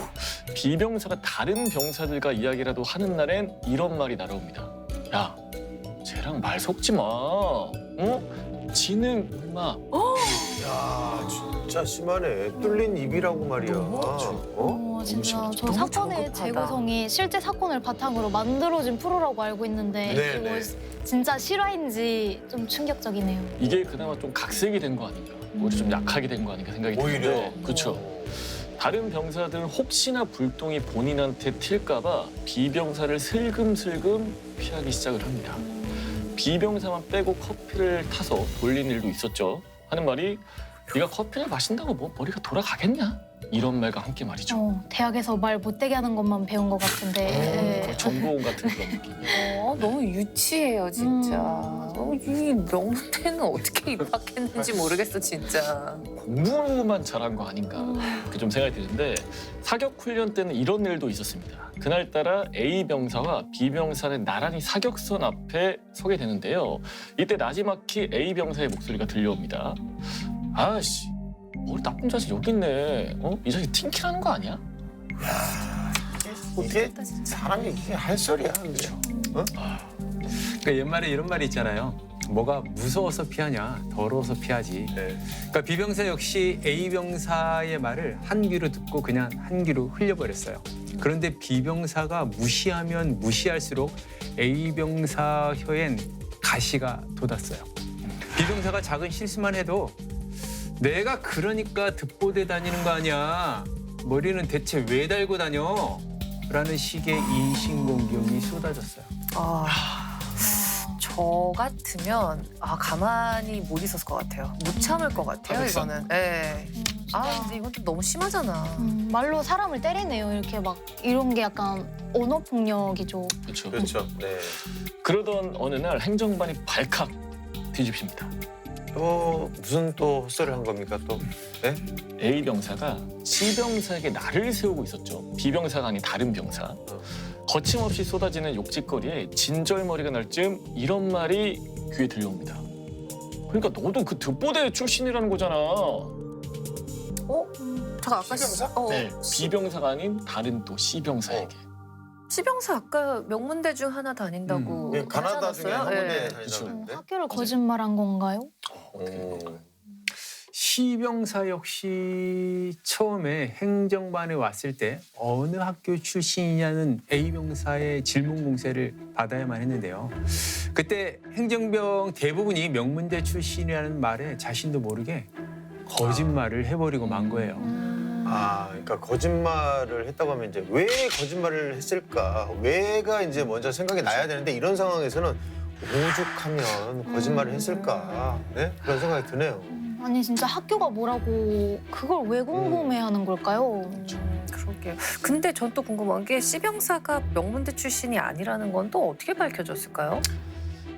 비병사가 다른 병사들과 이야기라도 하는 날엔 이런 말이 날아옵니다. 야, 쟤랑 말 섞지 마. 지는 임마. 야 진짜 심하네. 뚫린 입이라고 말이야. 진짜 저 너무 사건의 저급하다. 재구성이 실제 사건을 바탕으로 만들어진 프로라고 알고 있는데 네, 이거 네. 진짜 실화인지 좀 충격적이네요. 이게 그나마 좀 각색이 된 거 아닌가. 오히려 좀 약하게 된 거 아닌가 생각이 오히려. 드는데 그렇죠. 다른 병사들은 혹시나 불똥이 본인한테 튈까 봐 비병사를 슬금슬금 피하기 시작을 합니다. 비병사만 빼고 커피를 타서 돌린 일도 있었죠. 하는 말이 네가 커피를 마신다고 뭐 머리가 돌아가겠냐? 이런 말과 함께 말이죠. 대학에서 말 못되게 하는 것만 배운 것 같은데. 거의 정보원 같은 그런 느낌. 너무 유치해요 진짜. 이 명문대는 어떻게 입학했는지 모르겠어 진짜. 공부만 잘한 거 아닌가 그렇게 좀 생각이 드는데 사격 훈련 때는 이런 일도 있었습니다. 그날따라 A 병사와 B 병사는 나란히 사격선 앞에 서게 되는데요. 이때 나지막히 A 병사의 목소리가 들려옵니다. 아씨, 뭐 나쁜 자식 여기 있네. 이 자식 팅키라는 거 아니야? 어떻게 사람이 이게 할 소리야. 그렇죠. 그러니까 옛말에 이런 말이 있잖아요. 뭐가 무서워서 피하냐, 더러워서 피하지. 그러니까 비병사 역시 A 병사의 말을 한 귀로 듣고 그냥 한 귀로 흘려버렸어요. 그런데 비병사가 무시하면 무시할수록 A 병사 혀엔 가시가 돋았어요. 비병사가 작은 실수만 해도 내가 그러니까 듣보대 다니는 거 아니야. 머리는 대체 왜 달고 다녀? 라는 식의 인신공격이 쏟아졌어요. 저 같으면 가만히 못 있었을 것 같아요. 못 참을 것 같아요 이거는. 네. 근데 이건 좀 너무 심하잖아. 말로 사람을 때리네요. 이렇게 막 이런 게 약간 언어 폭력이죠. 그렇죠. 그렇죠. 네. 그러던 어느 날 행정반이 발칵 뒤집힙니다. 또 무슨 또 헛소리를 한 겁니까 또? 네? A 병사가 C 병사에게 날을 세우고 있었죠. B 병사가 아닌 다른 병사. 거침없이 쏟아지는 욕짓거리에 진절머리가 날 즈음 이런 말이 귀에 들려옵니다. 그러니까 너도 그 듣보대 출신이라는 거잖아. 잠깐 아까 C 병사? 네, B 병사가 아닌 다른 또 C 병사에게. 시병사 아까 명문대 중 하나 다닌다고 예, 가나다 중에 하지 한 군데 않았어요? 다닌다고 했는데. 학교를 거짓말한 건가요? 시병사 역시 처음에 행정반에 왔을 때 어느 학교 출신이냐는 A병사의 질문 공세를 받아야만 했는데요. 그때 행정병 대부분이 명문대 출신이라는 말에 자신도 모르게 거짓말을 해버리고 만 거예요. 그러니까 거짓말을 했다고 하면 이제 왜 거짓말을 했을까? 왜가 이제 먼저 생각이 나야 되는데 이런 상황에서는 오죽하면 거짓말을 했을까? 네? 그런 생각이 드네요. 아니 진짜 학교가 뭐라고 그걸 왜 궁금해하는 걸까요? 그러게요. 근데 전 또 궁금한 게 시병사가 명문대 출신이 아니라는 건 또 어떻게 밝혀졌을까요?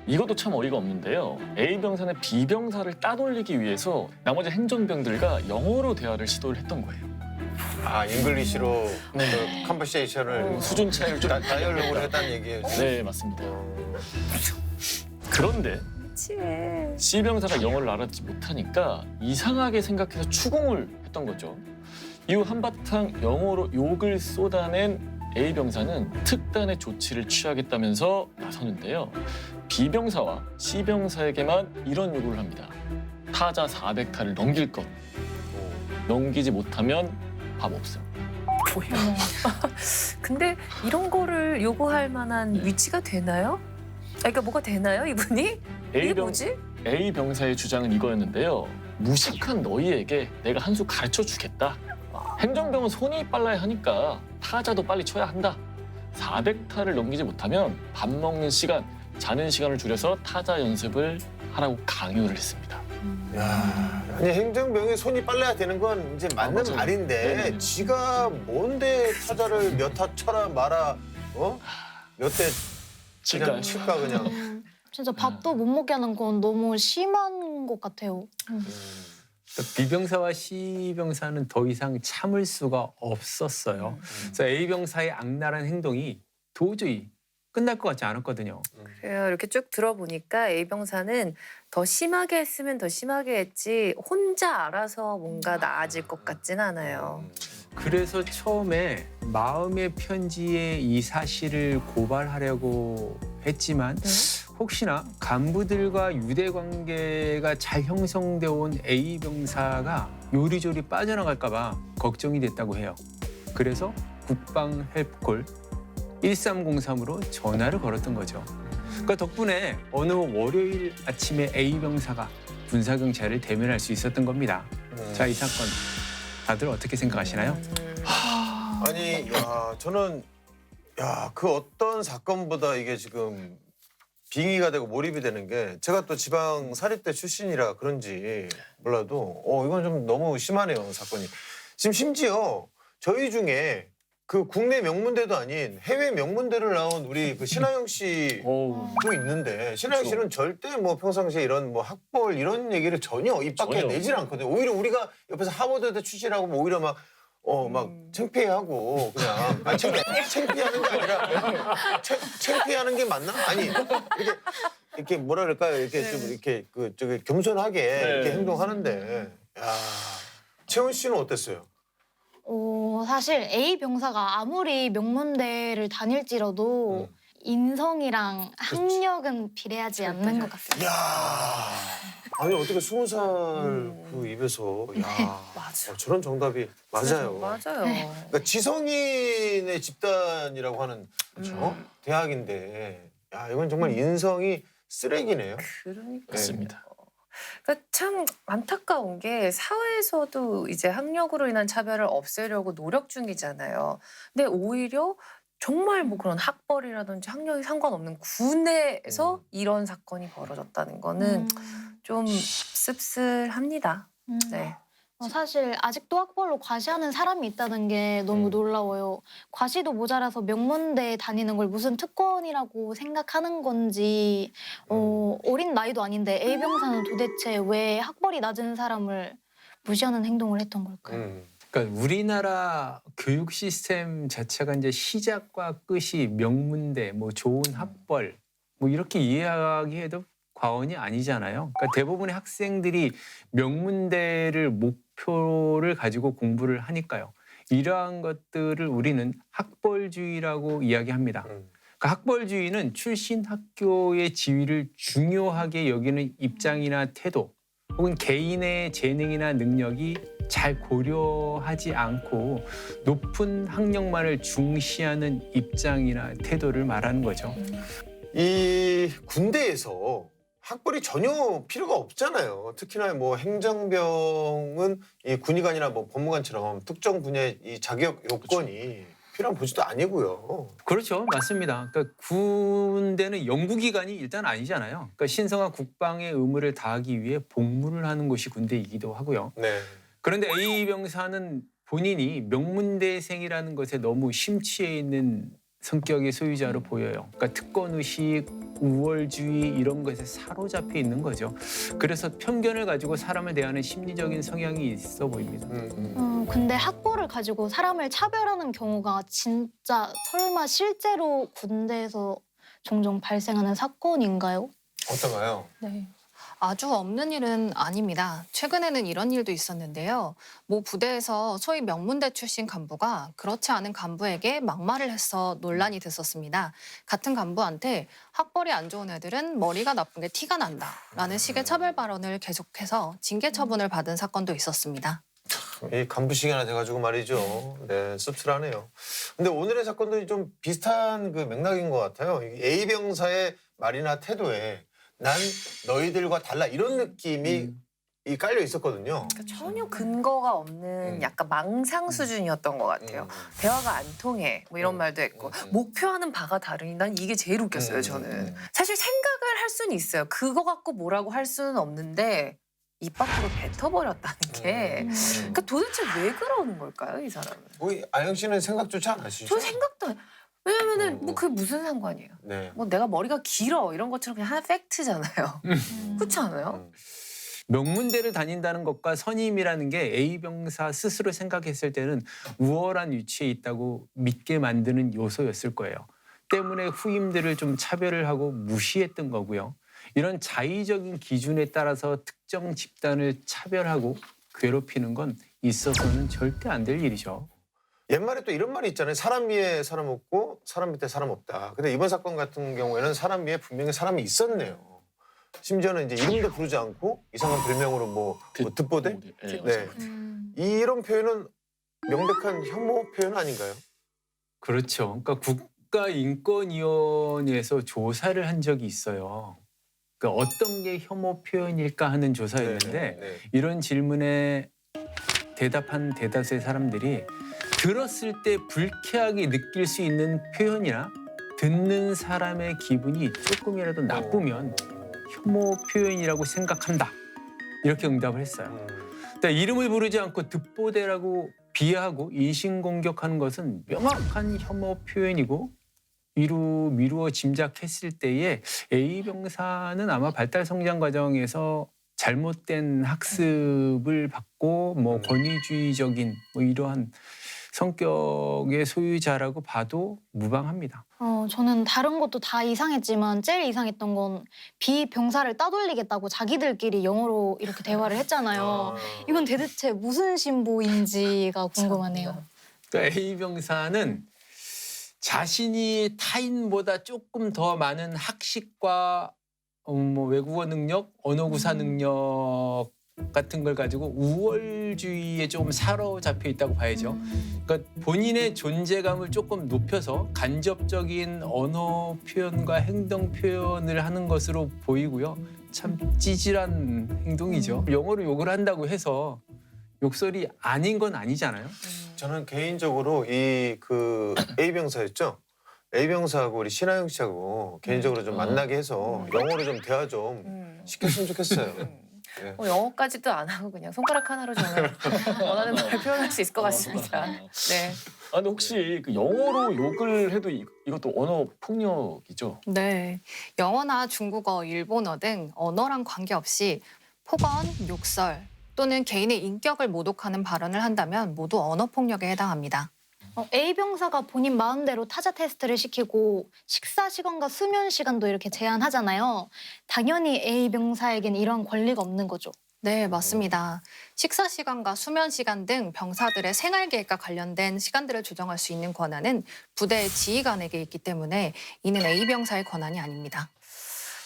이것도 참 어이가 없는데요. A병사는 B병사를 따돌리기 위해서 나머지 행정병들과 영어로 대화를 시도를 했던 거예요. 잉글리시로 그 컨버세이션을 수준 차이를 좀 다이얼로그로 했다는 얘기예요. 네, 맞습니다. 그런데 미치네. C병사가 영어를 알아듣지 못하니까 이상하게 생각해서 추궁을 했던 거죠. 이후 한바탕 영어로 욕을 쏟아낸 A병사는 특단의 조치를 취하겠다면서 나서는데요. B병사와 C병사에게만 이런 요구를 합니다. 타자 400타를 넘길 것. 넘기지 못하면 밥 없음. 뭐야? 근데 이런 거를 요구할 만한 위치가 되나요? 그러니까 뭐가 되나요, 이분이? 이게 뭐지? A병사의 주장은 이거였는데요. 무식한 너희에게 내가 한 수 가르쳐 주겠다. 행정병은 손이 빨라야 하니까 타자도 빨리 쳐야 한다. 400타를 넘기지 못하면 밥 먹는 시간, 자는 시간을 줄여서 타자 연습을 하라고 강요를 했습니다. 아니 행정병이 손이 빨라야 되는 건 이제 맞는 맞아요. 말인데 네네. 지가 뭔데 타자를 몇 타 쳐라 마라 몇 대 그냥 칠까 그냥. 진짜 밥도 못 먹게 하는 건 너무 심한 것 같아요. B병사와 C병사는 더 이상 참을 수가 없었어요. 그래서 A병사의 악랄한 행동이 도저히 끝날 것 같지 않았거든요. 그래요. 이렇게 쭉 들어보니까 A병사는 더 심하게 했으면 더 심하게 했지 혼자 알아서 뭔가 나아질 것 같진 않아요. 그래서 처음에 마음의 편지에 이 사실을 고발하려고 했지만 혹시나 간부들과 유대 관계가 잘 형성돼 온 A병사가 요리조리 빠져나갈까 봐 걱정이 됐다고 해요. 그래서 국방 헬프콜 1303으로 전화를 걸었던 거죠. 그러니까 덕분에 어느 월요일 아침에 A병사가 군사경찰을 대면할 수 있었던 겁니다. 자, 이 사건 다들 어떻게 생각하시나요? 아니 저는 그 어떤 사건보다 이게 지금 빙의가 되고 몰입이 되는 게 제가 또 지방 사립대 출신이라 그런지 몰라도 이건 좀 너무 심하네요 사건이. 지금 심지어 저희 중에 그 국내 명문대도 아닌 해외 명문대를 나온 우리 그 신하영 씨도 있는데 신하영 씨는 절대 뭐 평상시에 이런 뭐 학벌 이런 얘기를 전혀 입 밖에 내질 않거든요. 오히려 우리가 옆에서 하버드대 출신이라고 뭐 오히려 막 창피해하고 그냥 창피하는 게 아니라 창피하는 게 맞나? 아니 이렇게 뭐라 그럴까요? 이렇게 좀 이렇게 그 저기 겸손하게 이렇게 행동하는데 채원 씨는 어땠어요? 사실 A 병사가 아무리 명문대를 다닐지라도 인성이랑 학력은 비례하지 않는 것 같습니다. 아니 어떻게 20살 그 입에서 맞아. 저런 정답이 맞아요. 맞아요. 그러니까 지성인의 집단이라고 하는 대학인데 이건 정말 인성이 쓰레기네요. 그러니까. 맞습니다. 그러니까 참 안타까운 게 사회에서도 이제 학력으로 인한 차별을 없애려고 노력 중이잖아요. 근데 오히려 정말 뭐 그런 학벌이라든지 학력이 상관없는 군에서 이런 사건이 벌어졌다는 거는 좀 씁쓸합니다. 네. 사실 아직도 학벌로 과시하는 사람이 있다는 게 너무 놀라워요. 과시도 모자라서 명문대에 다니는 걸 무슨 특권이라고 생각하는 건지 어린 나이도 아닌데 A병사는 도대체 왜 학벌이 낮은 사람을 무시하는 행동을 했던 걸까요? 그러니까 우리나라 교육 시스템 자체가 이제 시작과 끝이 명문대, 뭐 좋은 학벌, 뭐 이렇게 이해하기에도 과언이 아니잖아요. 그러니까 대부분의 학생들이 명문대를 목표를 가지고 공부를 하니까요. 이러한 것들을 우리는 학벌주의라고 이야기합니다. 그러니까 학벌주의는 출신 학교의 지위를 중요하게 여기는 입장이나 태도 혹은 개인의 재능이나 능력이 잘 고려하지 않고 높은 학력만을 중시하는 입장이나 태도를 말하는 거죠. 이 군대에서 학벌이 전혀 필요가 없잖아요. 특히나 뭐 행정병은 이 군의관이나 뭐 법무관처럼 특정 분야의 이 자격 요건이 필요한 보지도 아니고요. 그렇죠. 맞습니다. 그러니까 군대는 연구기관이 일단 아니잖아요. 그러니까 신성한 국방의 의무를 다하기 위해 복무를 하는 곳이 군대이기도 하고요. 네. 그런데 A병사는 본인이 명문대생이라는 것에 너무 심취해 있는 성격의 소유자로 보여요. 그러니까 특권의식, 우월주의 이런 것에 사로잡혀 있는 거죠. 그래서 편견을 가지고 사람을 대하는 심리적인 성향이 있어 보입니다. 근데 학벌을 가지고 사람을 차별하는 경우가 진짜 설마 실제로 군대에서 종종 발생하는 사건인가요? 어떤가요? 네. 아주 없는 일은 아닙니다. 최근에는 이런 일도 있었는데요. 모 부대에서 소위 명문대 출신 간부가 그렇지 않은 간부에게 막말을 해서 논란이 됐었습니다. 같은 간부한테 학벌이 안 좋은 애들은 머리가 나쁜 게 티가 난다라는 식의 차별 발언을 계속해서 징계 처분을 받은 사건도 있었습니다. 이 간부식이 하나 돼가지고 말이죠. 네, 씁쓸하네요. 근데 오늘의 사건도 좀 비슷한 그 맥락인 것 같아요. A 병사의 말이나 태도에 난 너희들과 달라 이런 느낌이 이 깔려 있었거든요. 그러니까 전혀 근거가 없는 약간 망상 수준이었던 것 같아요. 대화가 안 통해 뭐 이런 말도 했고 목표하는 바가 다르니 난 이게 제일 웃겼어요. 저는 사실 생각을 할 수는 있어요. 그거 갖고 뭐라고 할 수는 없는데 입 밖으로 뱉어버렸다는 게 그러니까 도대체 왜 그러는 걸까요, 이 사람은? 뭐 아영 씨는 생각조차 안 하시죠? 저 생각도 안. 왜냐면은 뭐 그게 무슨 상관이에요? 네. 뭐 내가 머리가 길어 이런 것처럼 그냥 하나 팩트잖아요. 그렇지 않아요? 명문대를 다닌다는 것과 선임이라는 게 A병사 스스로 생각했을 때는 우월한 위치에 있다고 믿게 만드는 요소였을 거예요. 때문에 후임들을 좀 차별을 하고 무시했던 거고요. 이런 자의적인 기준에 따라서 특정 집단을 차별하고 괴롭히는 건 있어서는 절대 안 될 일이죠. 옛말에 또 이런 말이 있잖아요. 사람 위에 사람 없고 사람 밑에 사람 없다. 근데 이번 사건 같은 경우에는 사람 위에 분명히 사람이 있었네요. 심지어는 이제 이름도 부르지 않고 이상한 별명으로 뭐 듣보대? 네. 이런 표현은 명백한 혐오 표현 아닌가요? 그렇죠. 그러니까 국가인권위원회에서 조사를 한 적이 있어요. 그러니까 어떤 게 혐오 표현일까 하는 조사였는데 네. 이런 질문에 대답한 대다수의 사람들이 들었을 때 불쾌하게 느낄 수 있는 표현이나 듣는 사람의 기분이 조금이라도 나쁘면 혐오 표현이라고 생각한다. 이렇게 응답을 했어요. 그러니까 이름을 부르지 않고 듣보대라고 비하하고 인신공격하는 것은 명확한 혐오 표현이고 미루어 짐작했을 때에 A병사는 아마 발달 성장 과정에서 잘못된 학습을 받고 뭐 권위주의적인 뭐 이러한 성격의 소유자라고 봐도 무방합니다. 저는 다른 것도 다 이상했지만 제일 이상했던 건 비병사를 따돌리겠다고 자기들끼리 영어로 이렇게 대화를 했잖아요. 이건 대체 무슨 신보인지가 궁금하네요. 그러니까 A병사는 자신이 타인보다 조금 더 많은 학식과 뭐 외국어 능력, 언어 구사 능력 같은 걸 가지고 우월주의에 좀 사로잡혀 있다고 봐야죠. 그러니까 본인의 존재감을 조금 높여서 간접적인 언어 표현과 행동 표현을 하는 것으로 보이고요. 참 찌질한 행동이죠. 영어로 욕을 한다고 해서 욕설이 아닌 건 아니잖아요. 저는 개인적으로 이 그 A 병사였죠. A 병사하고 우리 신하영 씨하고 개인적으로 좀 만나게 해서 영어로 좀 대화 좀 시켰으면 좋겠어요. 네. 영어까지도 안 하고 그냥 손가락 하나로 저는 원하는 말 표현할 수 있을 것 같습니다. 네. 아, 근데 혹시 그 영어로 욕을 해도 이것도 언어 폭력이죠? 네. 영어나 중국어, 일본어 등 언어랑 관계없이 폭언, 욕설 또는 개인의 인격을 모독하는 발언을 한다면 모두 언어 폭력에 해당합니다. A병사가 본인 마음대로 타자 테스트를 시키고 식사 시간과 수면 시간도 이렇게 제한하잖아요. 당연히 A병사에겐 이런 권리가 없는 거죠. 네, 맞습니다. 식사 시간과 수면 시간 등 병사들의 생활 계획과 관련된 시간들을 조정할 수 있는 권한은 부대의 지휘관에게 있기 때문에 이는 A병사의 권한이 아닙니다.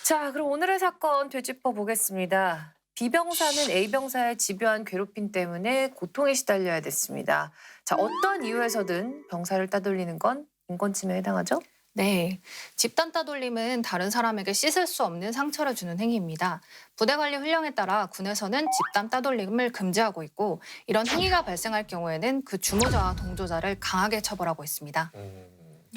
자, 그럼 오늘의 사건 되짚어 보겠습니다. B병사는 A병사의 집요한 괴롭힘 때문에 고통에 시달려야 됐습니다. 자, 어떤 이유에서든 병사를 따돌리는 건 인권침해에 해당하죠? 네, 집단 따돌림은 다른 사람에게 씻을 수 없는 상처를 주는 행위입니다. 부대 관리 훈령에 따라 군에서는 집단 따돌림을 금지하고 있고 이런 행위가 발생할 경우에는 그 주모자와 동조자를 강하게 처벌하고 있습니다.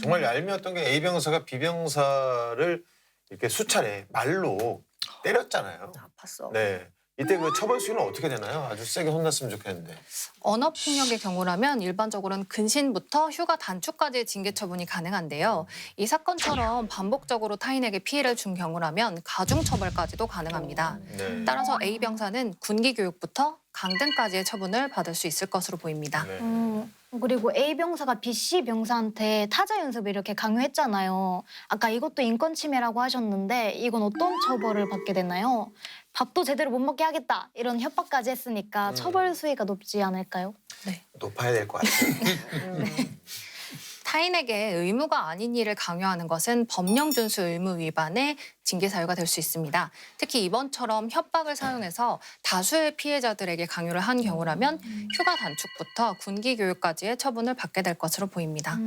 정말 얄미웠던 게 A병사가 B병사를 이렇게 수차례 말로 때렸잖아요. 아팠어. 네. 이때 그 처벌 수위는 어떻게 되나요? 아주 세게 혼났으면 좋겠는데. 언어폭력의 경우라면 일반적으로는 근신부터 휴가 단축까지의 징계 처분이 가능한데요. 이 사건처럼 반복적으로 타인에게 피해를 준 경우라면 가중처벌까지도 가능합니다. 네. 따라서 A병사는 군기교육부터 강등까지의 처분을 받을 수 있을 것으로 보입니다. 네. 그리고 A병사가 BC병사한테 타자 연습을 이렇게 강요했잖아요. 아까 이것도 인권 침해라고 하셨는데 이건 어떤 처벌을 받게 되나요? 밥도 제대로 못 먹게 하겠다 이런 협박까지 했으니까 처벌 수위가 높지 않을까요? 높아야 될 것 같아요. 타인에게 의무가 아닌 일을 강요하는 것은 법령 준수 의무 위반의 징계 사유가 될 수 있습니다. 특히 이번처럼 협박을 사용해서 다수의 피해자들에게 강요를 한 경우라면 휴가 단축부터 군기 교육까지의 처분을 받게 될 것으로 보입니다.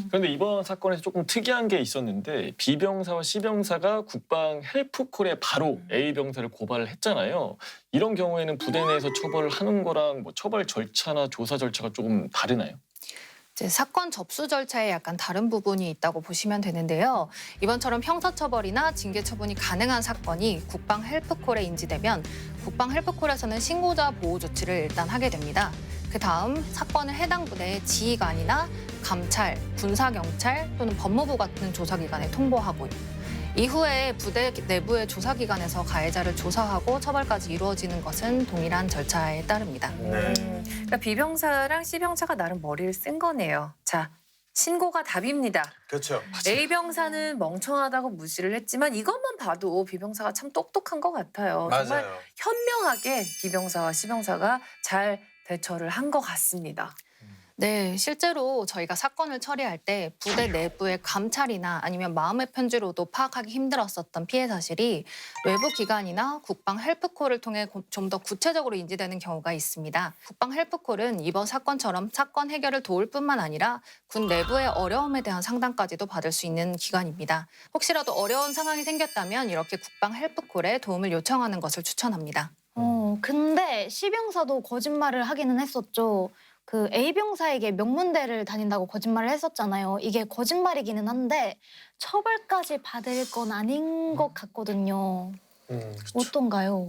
그런데 이번 사건에서 조금 특이한 게 있었는데 B병사와 C병사가 국방 헬프콜에 바로 A병사를 고발을 했잖아요. 이런 경우에는 부대 내에서 처벌을 하는 거랑 뭐 처벌 절차나 조사 절차가 조금 다르나요? 이제 사건 접수 절차에 약간 다른 부분이 있다고 보시면 되는데요. 이번처럼 형사처벌이나 징계처분이 가능한 사건이 국방 헬프콜에 인지되면 국방 헬프콜에서는 신고자 보호 조치를 일단 하게 됩니다. 그 다음 사건을 해당 부대의 지휘관이나 감찰, 군사경찰 또는 법무부 같은 조사기관에 통보하고 이후에 부대 내부의 조사기관에서 가해자를 조사하고 처벌까지 이루어지는 것은 동일한 절차에 따릅니다. 그러니까 B병사랑 C병사가 나름 머리를 쓴 거네요. 자, 신고가 답입니다. 그렇죠. A병사는 멍청하다고 무시를 했지만 이것만 봐도 B병사가 참 똑똑한 것 같아요. 정말 맞아요. 현명하게 B병사와 C병사가 잘 대처를 한 것 같습니다. 네, 실제로 저희가 사건을 처리할 때 부대 내부의 감찰이나 아니면 마음의 편지로도 파악하기 힘들었었던 피해 사실이 외부 기관이나 국방 헬프콜을 통해 좀 더 구체적으로 인지되는 경우가 있습니다. 국방 헬프콜은 이번 사건처럼 사건 해결을 도울 뿐만 아니라 군 내부의 어려움에 대한 상담까지도 받을 수 있는 기관입니다. 혹시라도 어려운 상황이 생겼다면 이렇게 국방 헬프콜에 도움을 요청하는 것을 추천합니다. 근데 C병사도 거짓말을 하기는 했었죠. 그 A병사에게 명문대를 다닌다고 거짓말을 했었잖아요. 이게 거짓말이기는 한데 처벌까지 받을 건 아닌 것 같거든요. 어떤가요?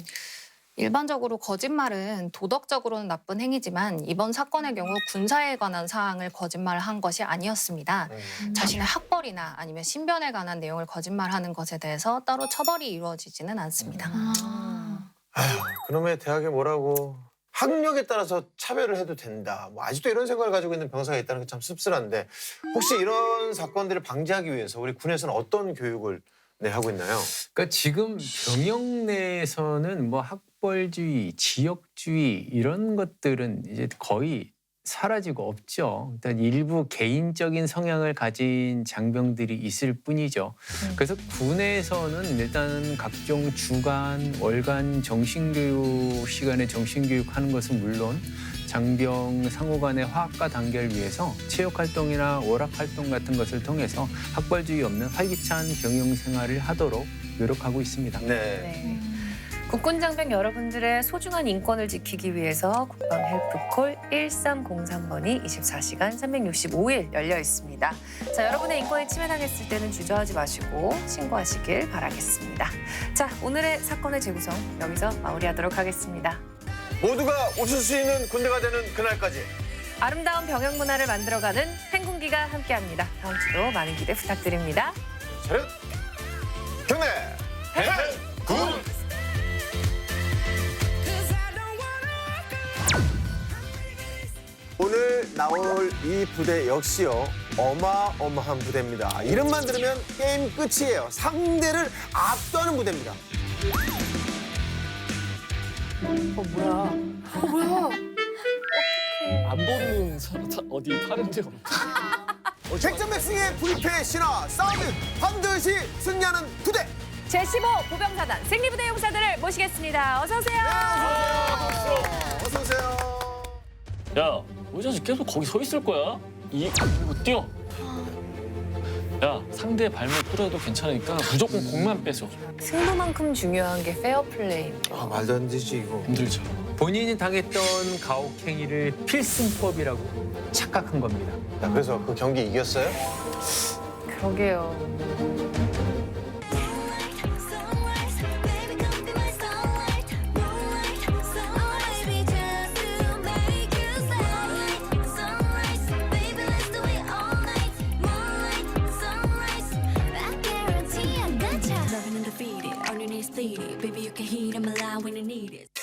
일반적으로 거짓말은 도덕적으로는 나쁜 행위지만 이번 사건의 경우 군사에 관한 사항을 거짓말한 것이 아니었습니다. 자신의 학벌이나 아니면 신변에 관한 내용을 거짓말하는 것에 대해서 따로 처벌이 이루어지지는 않습니다. 아휴, 그놈의 대학에 뭐라고 학력에 따라서 차별을 해도 된다. 뭐 아직도 이런 생각을 가지고 있는 병사가 있다는 게 참 씁쓸한데 혹시 이런 사건들을 방지하기 위해서 우리 군에서는 어떤 교육을 하고 있나요? 그러니까 지금 병영 내에서는 뭐 학벌주의, 지역주의 이런 것들은 이제 거의 사라지고 없죠. 일단 일부 개인적인 성향을 가진 장병들이 있을 뿐이죠. 그래서 군에서는 일단 각종 주간, 월간 정신교육 시간에 정신교육하는 것은 물론 장병 상호 간의 화합과 단결을 위해서 체육활동이나 월합활동 같은 것을 통해서 학벌주의 없는 활기찬 병영 생활을 하도록 노력하고 있습니다. 네. 국군 장병 여러분들의 소중한 인권을 지키기 위해서 국방 헬프콜 1303번이 24시간 365일 열려 있습니다. 자, 여러분의 인권이 침해당했을 때는 주저하지 마시고 신고하시길 바라겠습니다. 자, 오늘의 사건의 재구성 여기서 마무리하도록 하겠습니다. 모두가 웃을 수 있는 군대가 되는 그날까지 아름다운 병영 문화를 만들어가는 행군기가 함께합니다. 다음 주도 많은 기대 부탁드립니다. 차렷! 경례! 행군! 오늘 나올 이 부대 역시요 어마어마한 부대입니다. 이름만 들으면 게임 끝이에요. 상대를 압도하는 부대입니다. 뭐야? 뭐야? 안 보는 어디 파는 데 없나? 100점 백승의 불패 신화 싸우면 반드시 승리하는 부대. 제15 보병사단 승리부대 용사들을 모시겠습니다. 어서 오세요. 어서 오세요. 야, 의자지 계속 거기 서 있을 거야? 그리고 뛰어. 야, 상대 발목 뿌려도 괜찮으니까 무조건 공만 뺏어. 승부만큼 중요한 게 페어플레이. 아 말도 안 되지 이거. 힘들죠. 본인이 당했던 가혹행위를 필승법이라고 착각한 겁니다. 야, 그래서 그 경기 이겼어요? 그러게요. Baby, you can heat 'em alive when you need it.